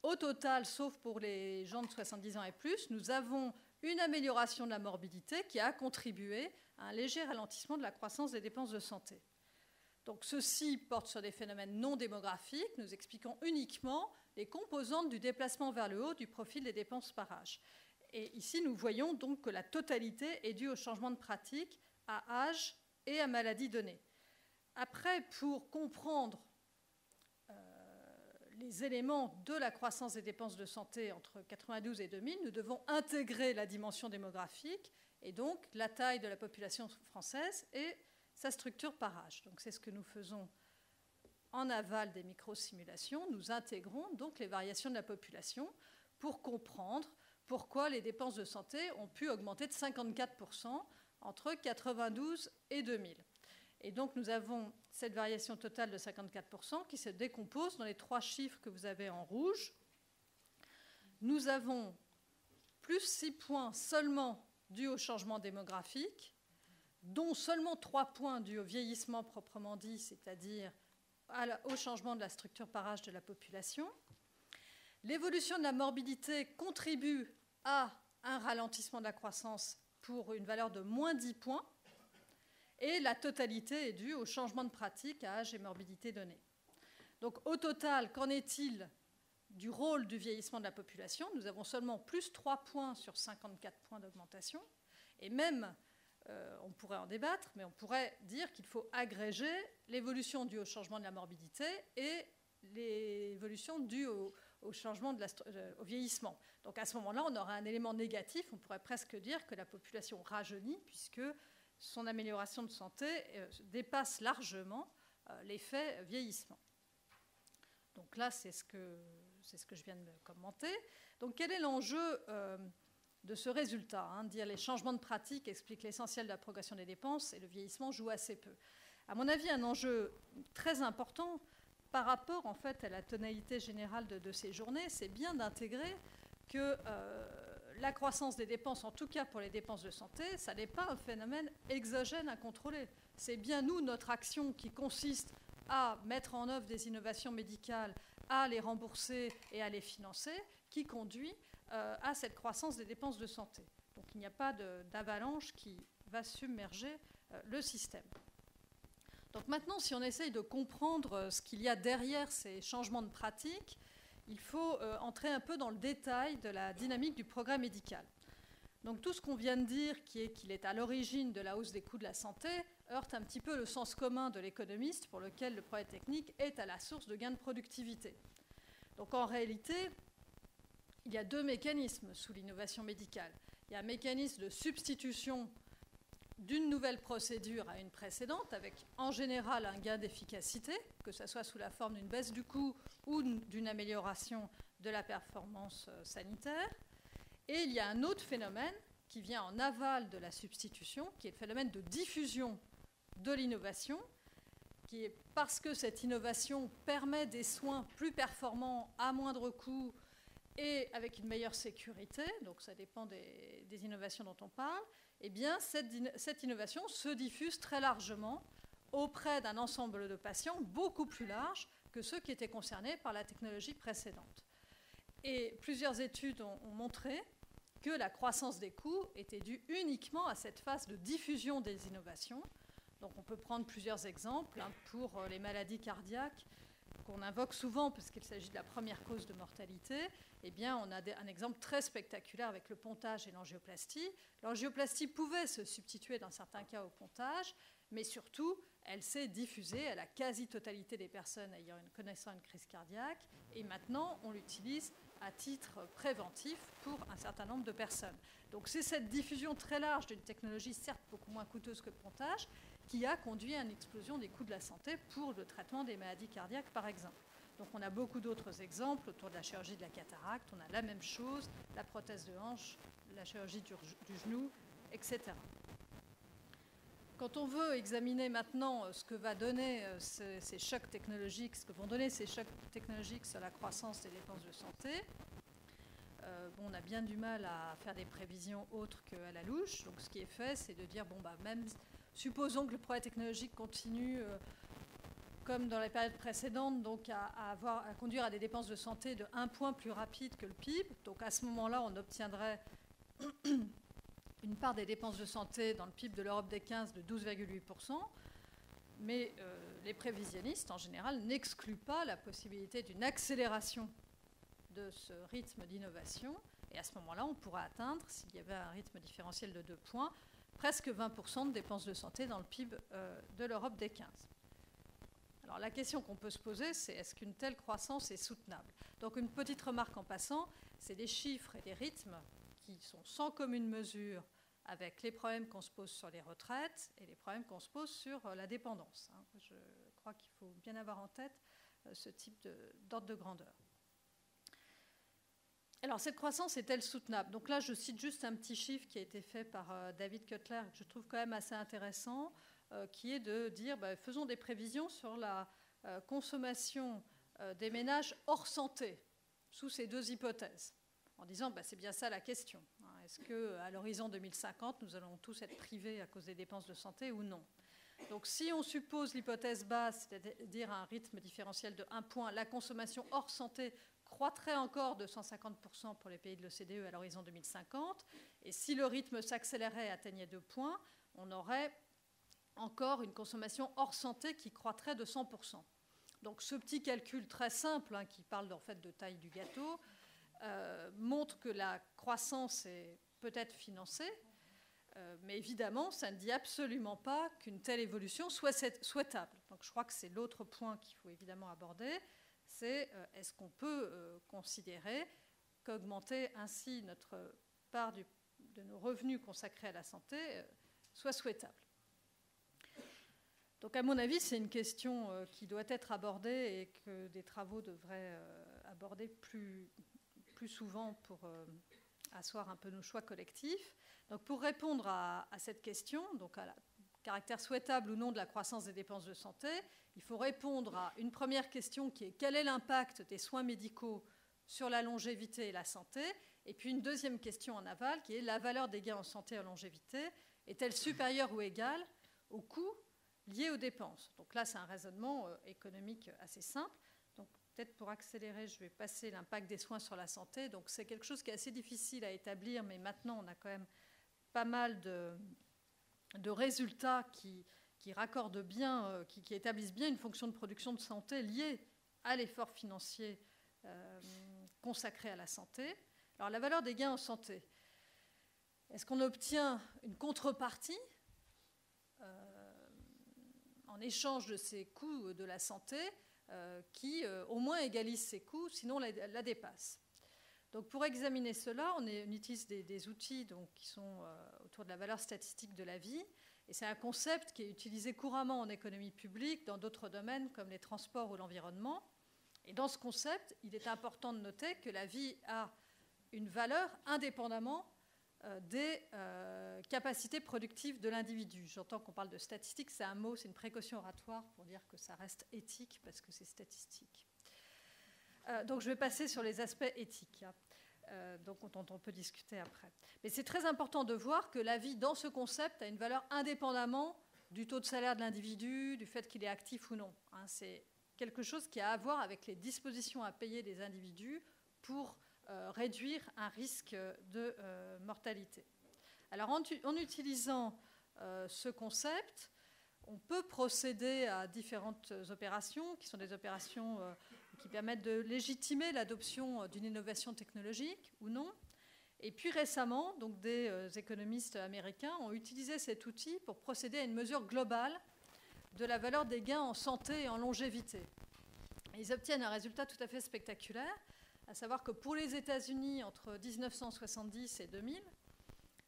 au total, sauf pour les gens de 70 ans et plus, nous avons une amélioration de la morbidité qui a contribué à un léger ralentissement de la croissance des dépenses de santé. Donc ceci porte sur des phénomènes non démographiques. Nous expliquons uniquement les composantes du déplacement vers le haut du profil des dépenses par âge. Et ici, nous voyons donc que la totalité est due au changement de pratique à âge et à maladie donnée. Après, pour comprendre les éléments de la croissance des dépenses de santé entre 92 et 2000, nous devons intégrer la dimension démographique et donc la taille de la population française et sa structure par âge. Donc c'est ce que nous faisons en aval des microsimulations. Nous intégrons donc les variations de la population pour comprendre pourquoi les dépenses de santé ont pu augmenter de 54% entre 92 et 2000. Et donc nous avons cette variation totale de 54% qui se décompose dans les trois chiffres que vous avez en rouge. Nous avons plus 6 points seulement dus au changement démographique, dont seulement 3 points dus au vieillissement proprement dit, c'est-à-dire au changement de la structure par âge de la population. L'évolution de la morbidité contribue à un ralentissement de la croissance pour une valeur de moins 10 points. Et la totalité est due au changement de pratique à âge et morbidité donnés. Donc au total, qu'en est-il du rôle du vieillissement de la population? Nous avons seulement plus 3 points sur 54 points d'augmentation. Et même, on pourrait en débattre, mais on pourrait dire qu'il faut agréger l'évolution due au changement de la morbidité et l'évolution due au changement au vieillissement. Donc à ce moment-là, on aurait un élément négatif. On pourrait presque dire que la population rajeunit, puisque son amélioration de santé dépasse largement l'effet vieillissement. Donc là, c'est ce que je viens de commenter. Donc quel est l'enjeu de ce résultat, dire les changements de pratique expliquent l'essentiel de la progression des dépenses et le vieillissement joue assez peu. À mon avis, un enjeu très important par rapport en fait à la tonalité générale de ces journées, c'est bien d'intégrer que la croissance des dépenses, en tout cas pour les dépenses de santé, ça n'est pas un phénomène exogène à contrôler. C'est bien nous, notre action qui consiste à mettre en œuvre des innovations médicales, à les rembourser et à les financer, qui conduit à cette croissance des dépenses de santé. Donc il n'y a pas d'avalanche qui va submerger le système. Donc maintenant, si on essaye de comprendre ce qu'il y a derrière ces changements de pratique, il faut entrer un peu dans le détail de la dynamique du progrès médical. Donc tout ce qu'on vient de dire, qu'il est à l'origine de la hausse des coûts de la santé, heurte un petit peu le sens commun de l'économiste pour lequel le progrès technique est à la source de gains de productivité. Donc en réalité, il y a 2 mécanismes sous l'innovation médicale. Il y a un mécanisme de substitution d'une nouvelle procédure à une précédente, avec en général un gain d'efficacité, que ce soit sous la forme d'une baisse du coût ou d'une amélioration de la performance sanitaire. Et il y a un autre phénomène qui vient en aval de la substitution, qui est le phénomène de diffusion de l'innovation, qui est parce que cette innovation permet des soins plus performants à moindre coût et avec une meilleure sécurité, donc ça dépend des innovations dont on parle, eh bien cette innovation se diffuse très largement auprès d'un ensemble de patients beaucoup plus large que ceux qui étaient concernés par la technologie précédente. Et plusieurs études ont montré que la croissance des coûts était due uniquement à cette phase de diffusion des innovations. Donc on peut prendre plusieurs exemples pour les maladies cardiaques qu'on invoque souvent parce qu'il s'agit de la première cause de mortalité. Eh bien, on a un exemple très spectaculaire avec le pontage et l'angioplastie. L'angioplastie pouvait se substituer dans certains cas au pontage, mais surtout, elle s'est diffusée à la quasi-totalité des personnes connaissant une crise cardiaque. Et maintenant, on l'utilise à titre préventif pour un certain nombre de personnes. Donc c'est cette diffusion très large d'une technologie certes beaucoup moins coûteuse que le pontage qui a conduit à une explosion des coûts de la santé pour le traitement des maladies cardiaques par exemple. Donc on a beaucoup d'autres exemples autour de la chirurgie de la cataracte, on a la même chose, la prothèse de hanche, la chirurgie du genou, etc. Quand on veut examiner maintenant ce que va donner ces chocs technologiques, ce que vont donner ces chocs technologiques sur la croissance des dépenses de santé, on a bien du mal à faire des prévisions autres qu'à la louche. Donc ce qui est fait, c'est de dire, même supposons que le progrès technologique continue comme dans les périodes précédentes, donc à conduire à des dépenses de santé de 1 point plus rapide que le PIB. Donc à ce moment-là, on obtiendrait une part des dépenses de santé dans le PIB de l'Europe des 15 de 12,8%. Mais les prévisionnistes, en général, n'excluent pas la possibilité d'une accélération de ce rythme d'innovation. Et à ce moment-là, on pourrait atteindre, s'il y avait un rythme différentiel de 2 points, presque 20% de dépenses de santé dans le PIB de l'Europe des 15. Alors la question qu'on peut se poser, c'est est-ce qu'une telle croissance est soutenable? Donc une petite remarque en passant, c'est des chiffres et des rythmes qui sont sans commune mesure avec les problèmes qu'on se pose sur les retraites et les problèmes qu'on se pose sur la dépendance. Je crois qu'il faut bien avoir en tête ce type d'ordre de grandeur. Alors, cette croissance est-elle soutenable? Donc là, je cite juste un petit chiffre qui a été fait par David Cutler, que je trouve quand même assez intéressant, qui est de dire, faisons des prévisions sur la consommation des ménages hors santé, sous ces 2 hypothèses, en disant, c'est bien ça la question. Est-ce qu'à l'horizon 2050, nous allons tous être privés à cause des dépenses de santé ou non? Donc, si on suppose l'hypothèse basse, c'est-à-dire un rythme différentiel de 1 point, la consommation hors santé croîtrait encore de 150% pour les pays de l'OCDE à l'horizon 2050. Et si le rythme s'accélérait et atteignait 2 points, on aurait encore une consommation hors santé qui croîtrait de 100%. Donc ce petit calcul très simple, hein, qui parle en fait de taille du gâteau, montre que la croissance est peut-être financée, mais évidemment, ça ne dit absolument pas qu'une telle évolution soit souhaitable. Donc je crois que c'est l'autre point qu'il faut évidemment aborder, c'est est-ce qu'on peut considérer qu'augmenter ainsi notre part de nos revenus consacrés à la santé soit souhaitable. Donc à mon avis, c'est une question qui doit être abordée et que des travaux devraient aborder plus souvent pour asseoir un peu nos choix collectifs. Donc pour répondre à cette question, donc à la caractère souhaitable ou non de la croissance des dépenses de santé, il faut répondre à une première question qui est quel est l'impact des soins médicaux sur la longévité et la santé, et puis une deuxième question en aval qui est la valeur des gains en santé et en longévité est-elle supérieure ou égale au coût lié aux dépenses. Donc là, c'est un raisonnement économique assez simple. Donc peut-être pour accélérer, je vais passer l'impact des soins sur la santé. Donc c'est quelque chose qui est assez difficile à établir, mais maintenant on a quand même pas mal de résultats qui raccordent bien, qui établissent bien une fonction de production de santé liée à l'effort financier consacré à la santé. Alors la valeur des gains en santé, est-ce qu'on obtient une contrepartie en échange de ces coûts de la santé qui au moins égalise ces coûts, sinon la dépasse. Donc pour examiner cela, on utilise des outils donc, qui sont autour de la valeur statistique de la vie. Et c'est un concept qui est utilisé couramment en économie publique, dans d'autres domaines comme les transports ou l'environnement. Et dans ce concept, il est important de noter que la vie a une valeur indépendamment des capacités productives de l'individu. J'entends qu'on parle de statistiques, c'est un mot, c'est une précaution oratoire pour dire que ça reste éthique parce que c'est statistique. Donc je vais passer sur les aspects éthiques, donc dont on peut discuter après. Mais c'est très important de voir que la vie dans ce concept a une valeur indépendamment du taux de salaire de l'individu, du fait qu'il est actif ou non. C'est quelque chose qui a à voir avec les dispositions à payer des individus pour réduire un risque de mortalité. Alors en utilisant ce concept, on peut procéder à différentes opérations qui sont des opérations qui permettent de légitimer l'adoption d'une innovation technologique ou non. Et puis récemment, donc des économistes américains ont utilisé cet outil pour procéder à une mesure globale de la valeur des gains en santé et en longévité. Et ils obtiennent un résultat tout à fait spectaculaire, à savoir que pour les États-Unis, entre 1970 et 2000,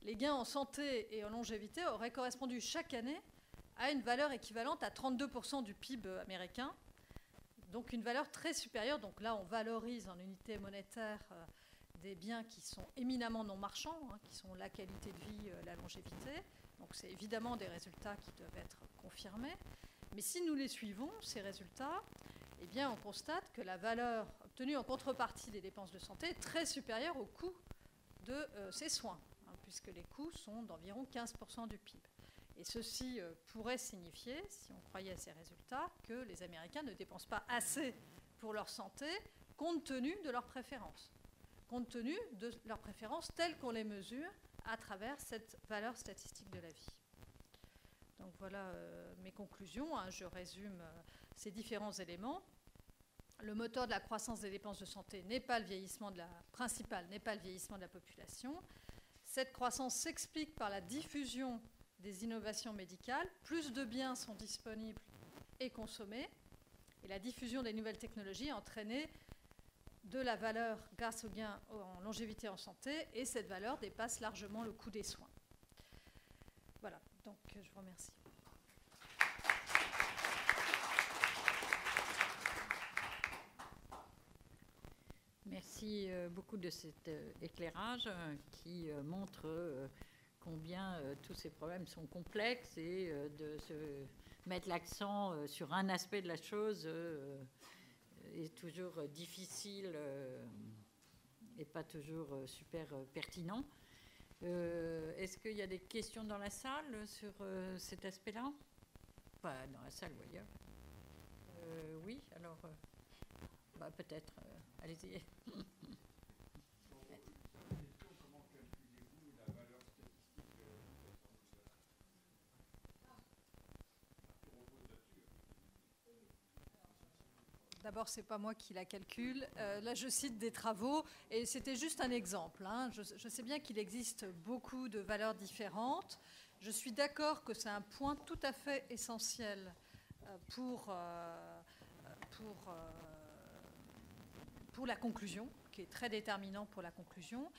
les gains en santé et en longévité auraient correspondu chaque année à une valeur équivalente à 32% du PIB américain, donc une valeur très supérieure. Donc là, on valorise en unité monétaire des biens qui sont éminemment non marchands, qui sont la qualité de vie, la longévité. Donc c'est évidemment des résultats qui doivent être confirmés. Mais si nous les suivons, ces résultats, eh bien, on constate que la valeur obtenue en contrepartie des dépenses de santé est très supérieure au coût de ces soins, puisque les coûts sont d'environ 15% du PIB. Et ceci pourrait signifier, si on croyait à ces résultats, que les Américains ne dépensent pas assez pour leur santé, compte tenu de leurs préférences. Compte tenu de leurs préférences telles qu'on les mesure à travers cette valeur statistique de la vie. Donc voilà mes conclusions. Je résume ces différents éléments. Le moteur de la croissance des dépenses de santé n'est pas le vieillissement principal, n'est pas le vieillissement de la population. Cette croissance s'explique par la diffusion des innovations médicales. Plus de biens sont disponibles et consommés. Et la diffusion des nouvelles technologies a entraîné de la valeur grâce aux gains en longévité et en santé. Et cette valeur dépasse largement le coût des soins. Voilà, donc je vous remercie. Merci beaucoup de cet éclairage qui montre combien tous ces problèmes sont complexes et de se mettre l'accent sur un aspect de la chose est toujours difficile et pas toujours super pertinent. Est-ce qu'il y a des questions dans la salle sur cet aspect-là? Pas dans la salle ou ailleurs. Oui, alors peut-être. Allez-y. d'abord, ce n'est pas moi qui la calcule. Là, je cite des travaux, et c'était juste un exemple. Hein. Je sais bien qu'il existe beaucoup de valeurs différentes. Je suis d'accord que c'est un point tout à fait essentiel pour la conclusion, qui est très déterminant pour la conclusion.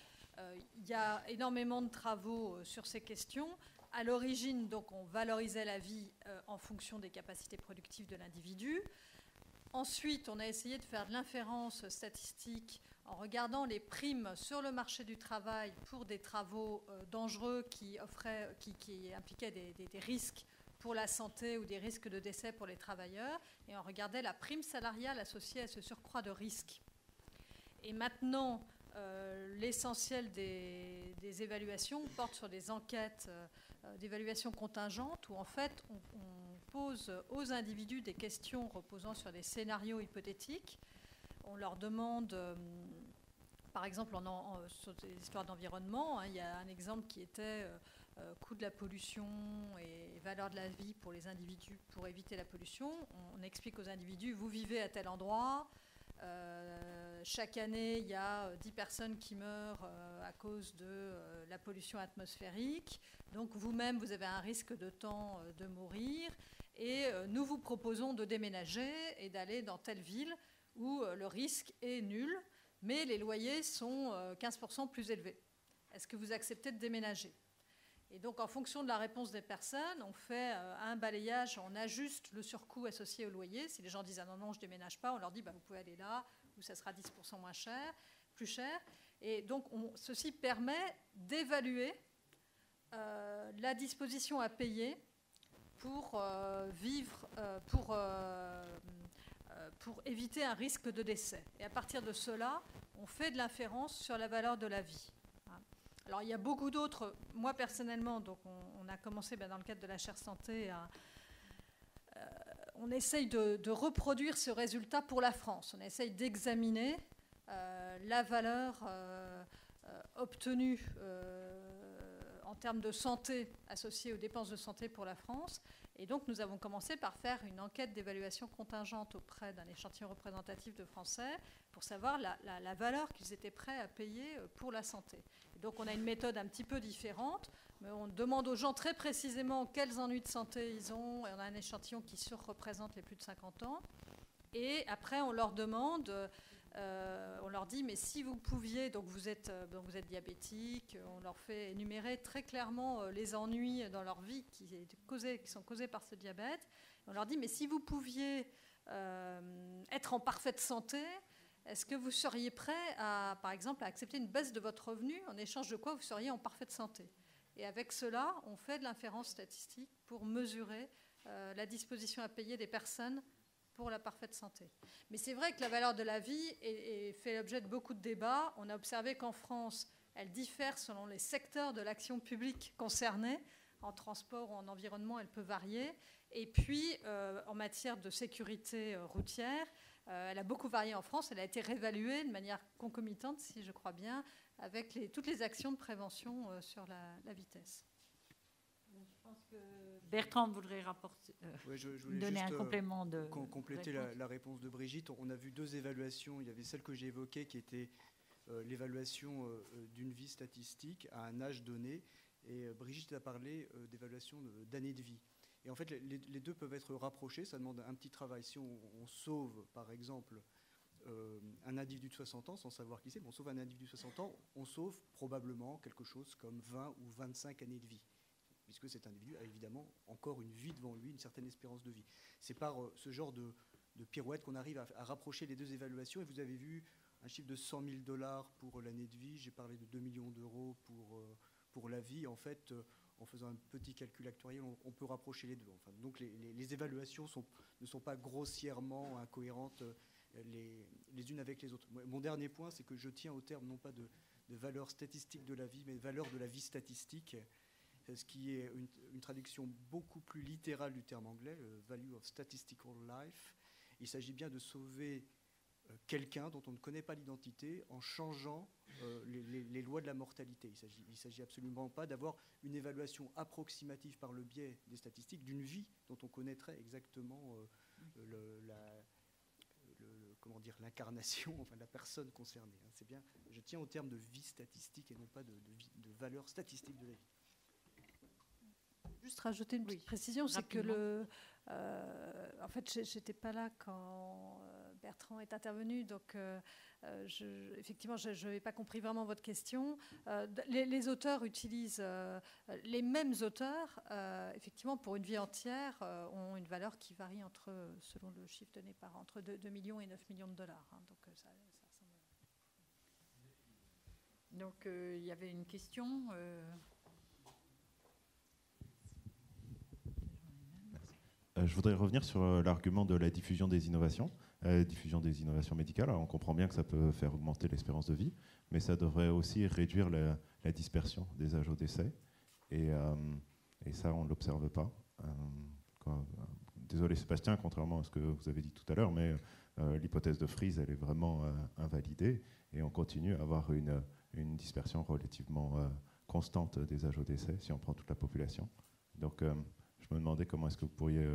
Il y a énormément de travaux sur ces questions. À l'origine, donc, on valorisait la vie en fonction des capacités productives de l'individu. Ensuite, on a essayé de faire de l'inférence statistique en regardant les primes sur le marché du travail pour des travaux dangereux qui impliquaient des risques pour la santé ou des risques de décès pour les travailleurs. Et on regardait la prime salariale associée à ce surcroît de risques. Et maintenant, l'essentiel des évaluations porte sur des enquêtes d'évaluation contingente où en fait on pose aux individus des questions reposant sur des scénarios hypothétiques. On leur demande, par exemple, sur des histoires d'environnement, hein, il y a un exemple qui était coût de la pollution et valeur de la vie pour les individus pour éviter la pollution. On explique aux individus, vous vivez à tel endroit, chaque année, il y a 10 personnes qui meurent à cause de la pollution atmosphérique. Donc vous-même, vous avez un risque de temps de mourir. Et nous vous proposons de déménager et d'aller dans telle ville où le risque est nul, mais les loyers sont 15% plus élevés. Est-ce que vous acceptez de déménager ? Et donc, en fonction de la réponse des personnes, on fait un balayage, on ajuste le surcoût associé au loyer. Si les gens disent « Ah non, non, je ne déménage pas », on leur dit vous pouvez aller là, où ça sera 10% plus cher. Et donc, ceci permet d'évaluer la disposition à payer pour vivre, pour éviter un risque de décès. Et à partir de cela, on fait de l'inférence sur la valeur de la vie. Alors, il y a beaucoup d'autres. Moi, personnellement, donc, on a commencé dans le cadre de la chaire santé on essaye de reproduire ce résultat pour la France. On essaye d'examiner la valeur obtenue en termes de santé associée aux dépenses de santé pour la France. Et donc, nous avons commencé par faire une enquête d'évaluation contingente auprès d'un échantillon représentatif de Français pour savoir la valeur qu'ils étaient prêts à payer pour la santé. Et donc, on a une méthode un petit peu différente, mais on demande aux gens très précisément quels ennuis de santé ils ont, et on a un échantillon qui surreprésente les plus de 50 ans. Et après, on leur demande, on leur dit, mais si vous pouviez, donc vous êtes diabétique, on leur fait énumérer très clairement les ennuis dans leur vie qui sont causés par ce diabète. On leur dit, mais si vous pouviez être en parfaite santé, est-ce que vous seriez prêt par exemple, à accepter une baisse de votre revenu en échange de quoi vous seriez en parfaite santé ? Et avec cela, on fait de l'inférence statistique pour mesurer la disposition à payer des personnes pour la parfaite santé. Mais c'est vrai que la valeur de la vie fait l'objet de beaucoup de débats. On a observé qu'en France, elle diffère selon les secteurs de l'action publique concernés. En transport ou en environnement, elle peut varier. Et puis, en matière de sécurité routière, elle a beaucoup varié en France. Elle a été réévaluée de manière concomitante, si je crois bien, avec toutes les actions de prévention sur la vitesse. Je pense que Bertrand voudrait donner un complément de compléter la réponse de Brigitte. On a vu deux évaluations. Il y avait celle que j'ai évoquée qui était l'évaluation d'une vie statistique à un âge donné. Et Brigitte a parlé d'évaluation d'années de vie. Et en fait, les deux peuvent être rapprochés. Ça demande un petit travail. Si on sauve, par exemple, un individu de 60 ans, sans savoir qui c'est, on sauve un individu de 60 ans, on sauve probablement quelque chose comme 20 ou 25 années de vie, puisque cet individu a évidemment encore une vie devant lui, une certaine espérance de vie. C'est par ce genre de pirouette qu'on arrive à rapprocher les deux évaluations. Et vous avez vu un chiffre de $100 000 pour l'année de vie. J'ai parlé de 2 millions d'euros pour la vie. En fait, en faisant un petit calcul actuariel, on peut rapprocher les deux. Enfin, donc les évaluations ne sont pas grossièrement incohérentes les unes avec les autres. Mon dernier point, c'est que je tiens au terme non pas de valeur statistique de la vie, mais de valeur de la vie statistique, ce qui est une traduction beaucoup plus littérale du terme anglais, value of statistical life. Il s'agit bien de sauver quelqu'un dont on ne connaît pas l'identité en changeant les lois de la mortalité. Il ne s'agit absolument pas d'avoir une évaluation approximative par le biais des statistiques d'une vie dont on connaîtrait exactement comment dire, l'incarnation, enfin la personne concernée. Hein. C'est bien, je tiens au terme de vie statistique et non pas de valeur statistique de la vie. Juste rajouter une petite précision, c'est que en fait, j'étais pas là quand Bertrand est intervenu, donc effectivement, je n'avais pas compris vraiment votre question. Les auteurs utilisent les mêmes auteurs, effectivement, pour une vie entière, ont une valeur qui varie selon le chiffre donné entre 2 millions et 9 millions de dollars. Hein, donc ça ressemble. Donc il y avait une question. Je voudrais revenir sur l'argument de la diffusion des innovations médicales. Alors, on comprend bien que ça peut faire augmenter l'espérance de vie, mais ça devrait aussi réduire la dispersion des âges au décès. Et ça, on ne l'observe pas. Désolé Sébastien, contrairement à ce que vous avez dit tout à l'heure, mais l'hypothèse de Fries, elle est vraiment invalidée, et on continue à avoir une dispersion relativement constante des âges au décès si on prend toute la population. Donc, je me demandais comment est-ce que vous pourriez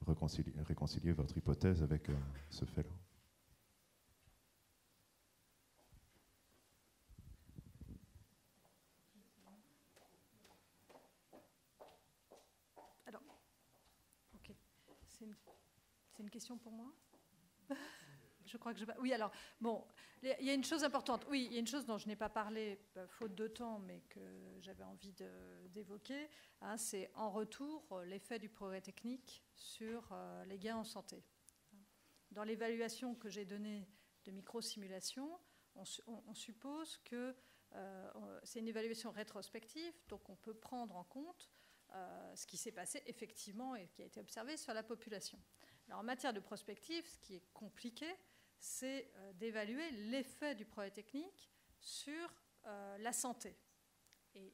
réconcilier votre hypothèse avec ce fait-là. Alors, ok, c'est une question pour moi. Je crois que oui, alors, bon, il y a une chose importante. Oui, il y a une chose dont je n'ai pas parlé, faute de temps, mais que j'avais envie d'évoquer. Hein, c'est en retour l'effet du progrès technique sur les gains en santé. Dans l'évaluation que j'ai donnée de microsimulation, on suppose que c'est une évaluation rétrospective, donc on peut prendre en compte ce qui s'est passé effectivement et qui a été observé sur la population. Alors, en matière de prospective, ce qui est compliqué, c'est d'évaluer l'effet du progrès technique sur la santé. Et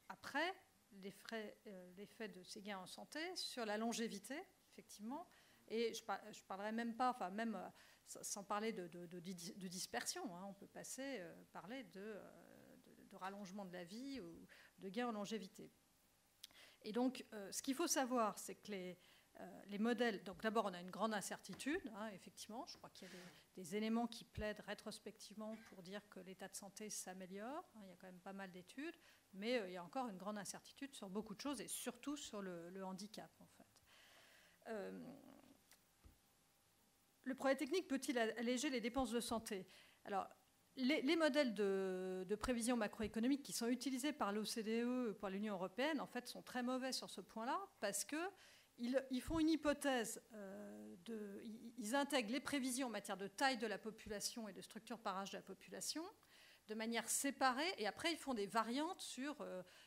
après, l'effet de ces gains en santé sur la longévité, effectivement. Et je ne parlerai même pas, enfin même sans parler de dispersion, hein, on peut parler de rallongement de la vie ou de gains en longévité. Et donc, ce qu'il faut savoir, c'est que les modèles, donc d'abord on a une grande incertitude, hein, effectivement, je crois qu'il y a des éléments qui plaident rétrospectivement pour dire que l'état de santé s'améliore, hein, il y a quand même pas mal d'études, mais il y a encore une grande incertitude sur beaucoup de choses et surtout sur le handicap en fait. Le progrès technique peut-il alléger les dépenses de santé? Alors, les modèles de prévision macroéconomique qui sont utilisés par l'OCDE, par l'Union européenne, en fait, sont très mauvais sur ce point-là parce que ils font une hypothèse, ils intègrent les prévisions en matière de taille de la population et de structure par âge de la population de manière séparée, et après ils font des variantes sur,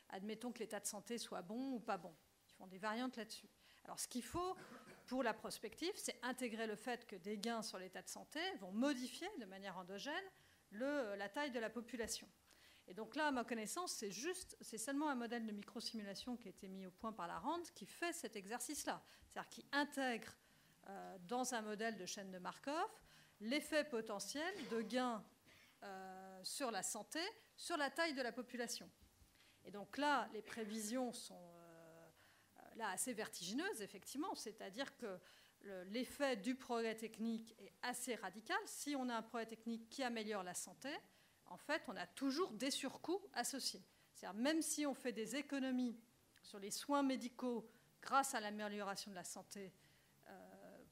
admettons que l'état de santé soit bon ou pas bon. Ils font des variantes là-dessus. Alors ce qu'il faut pour la prospective, c'est intégrer le fait que des gains sur l'état de santé vont modifier de manière endogène la taille de la population. Et donc là, à ma connaissance, c'est seulement un modèle de microsimulation qui a été mis au point par la RAND qui fait cet exercice-là. C'est-à-dire qui intègre dans un modèle de chaîne de Markov l'effet potentiel de gain sur la santé, sur la taille de la population. Et donc là, les prévisions sont là assez vertigineuses, effectivement. C'est-à-dire que l'effet du progrès technique est assez radical. Si on a un progrès technique qui améliore la santé, en fait, on a toujours des surcoûts associés. C'est-à-dire, même si on fait des économies sur les soins médicaux grâce à l'amélioration de la santé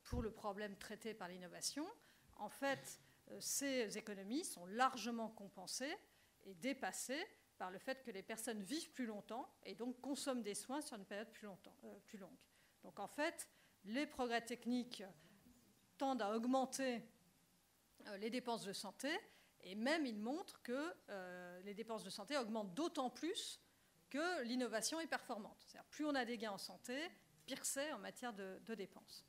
pour le problème traité par l'innovation, en fait, ces économies sont largement compensées et dépassées par le fait que les personnes vivent plus longtemps et donc consomment des soins sur une période plus longue. Donc, en fait, les progrès techniques tendent à augmenter les dépenses de santé. Et même, il montre que les dépenses de santé augmentent d'autant plus que l'innovation est performante. C'est-à-dire, plus on a des gains en santé, pire c'est en matière de dépenses.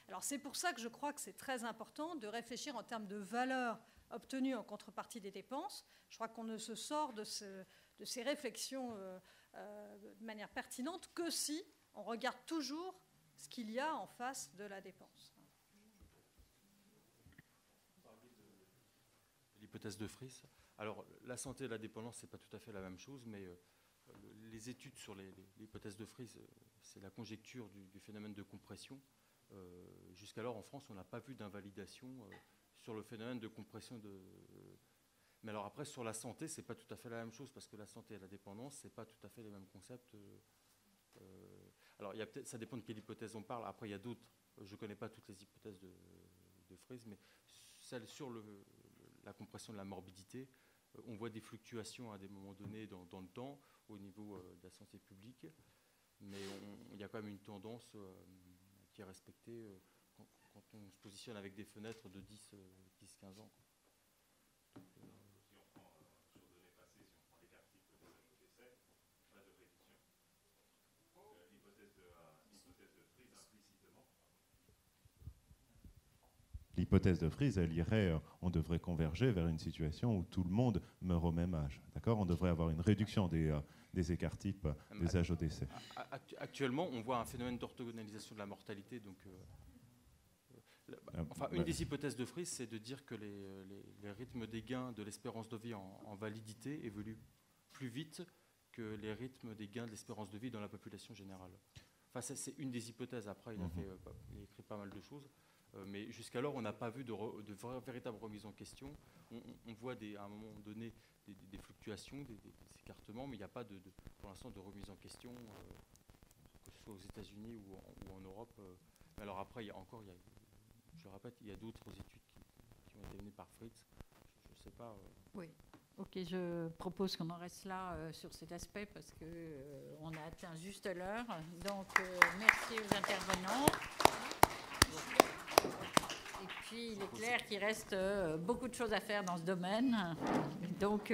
Alors, c'est pour ça que je crois que c'est très important de réfléchir en termes de valeur obtenue en contrepartie des dépenses. Je crois qu'on ne se sort de ces réflexions de manière pertinente que si on regarde toujours ce qu'il y a en face de la dépense. L'hypothèse de Fries. Alors, la santé et la dépendance, ce n'est pas tout à fait la même chose, mais les études sur l'hypothèse de Fries, c'est la conjecture du phénomène de compression. Jusqu'alors, en France, on n'a pas vu d'invalidation sur le phénomène de compression de... Mais alors après, sur la santé, c'est pas tout à fait la même chose, parce que la santé et la dépendance, c'est pas tout à fait les mêmes concepts. Alors, ça dépend de quelle hypothèse on parle. Après, il y a d'autres. Je ne connais pas toutes les hypothèses de Fries, mais celle sur la compression de la morbidité, on voit des fluctuations à des moments donnés dans le temps au niveau de la santé publique, mais il y a quand même une tendance qui est respectée quand on se positionne avec des fenêtres de 10-15 ans. Si on prend sur données passées, si on prend l'écart type des ajouts d'essai, pas de réduction. L'hypothèse de Fries implicitement. L'hypothèse de Fries, elle irait, on devrait converger vers une situation où tout le monde meurt au même âge. D'accord ? On devrait avoir une réduction des écarts types des âges au décès. Actuellement, on voit un phénomène d'orthogonalisation de la mortalité. Donc, une des hypothèses de Fries, c'est de dire que les rythmes des gains de l'espérance de vie en validité évoluent plus vite que les rythmes des gains de l'espérance de vie dans la population générale. Enfin, c'est une des hypothèses. Après, il a écrit pas mal de choses. Mais jusqu'alors, on n'a pas vu de véritable remise en question. On voit à un moment donné des fluctuations, des écartements, mais il n'y a pas pour l'instant de remise en question, que ce soit aux États-Unis ou en Europe. Mais alors après, je répète, il y a d'autres études qui ont été menées par Fritz. Je ne sais pas. Oui. Ok, je propose qu'on en reste là sur cet aspect parce qu'on a atteint juste l'heure. Donc, merci aux intervenants. Et puis, il est clair qu'il reste beaucoup de choses à faire dans ce domaine. Donc,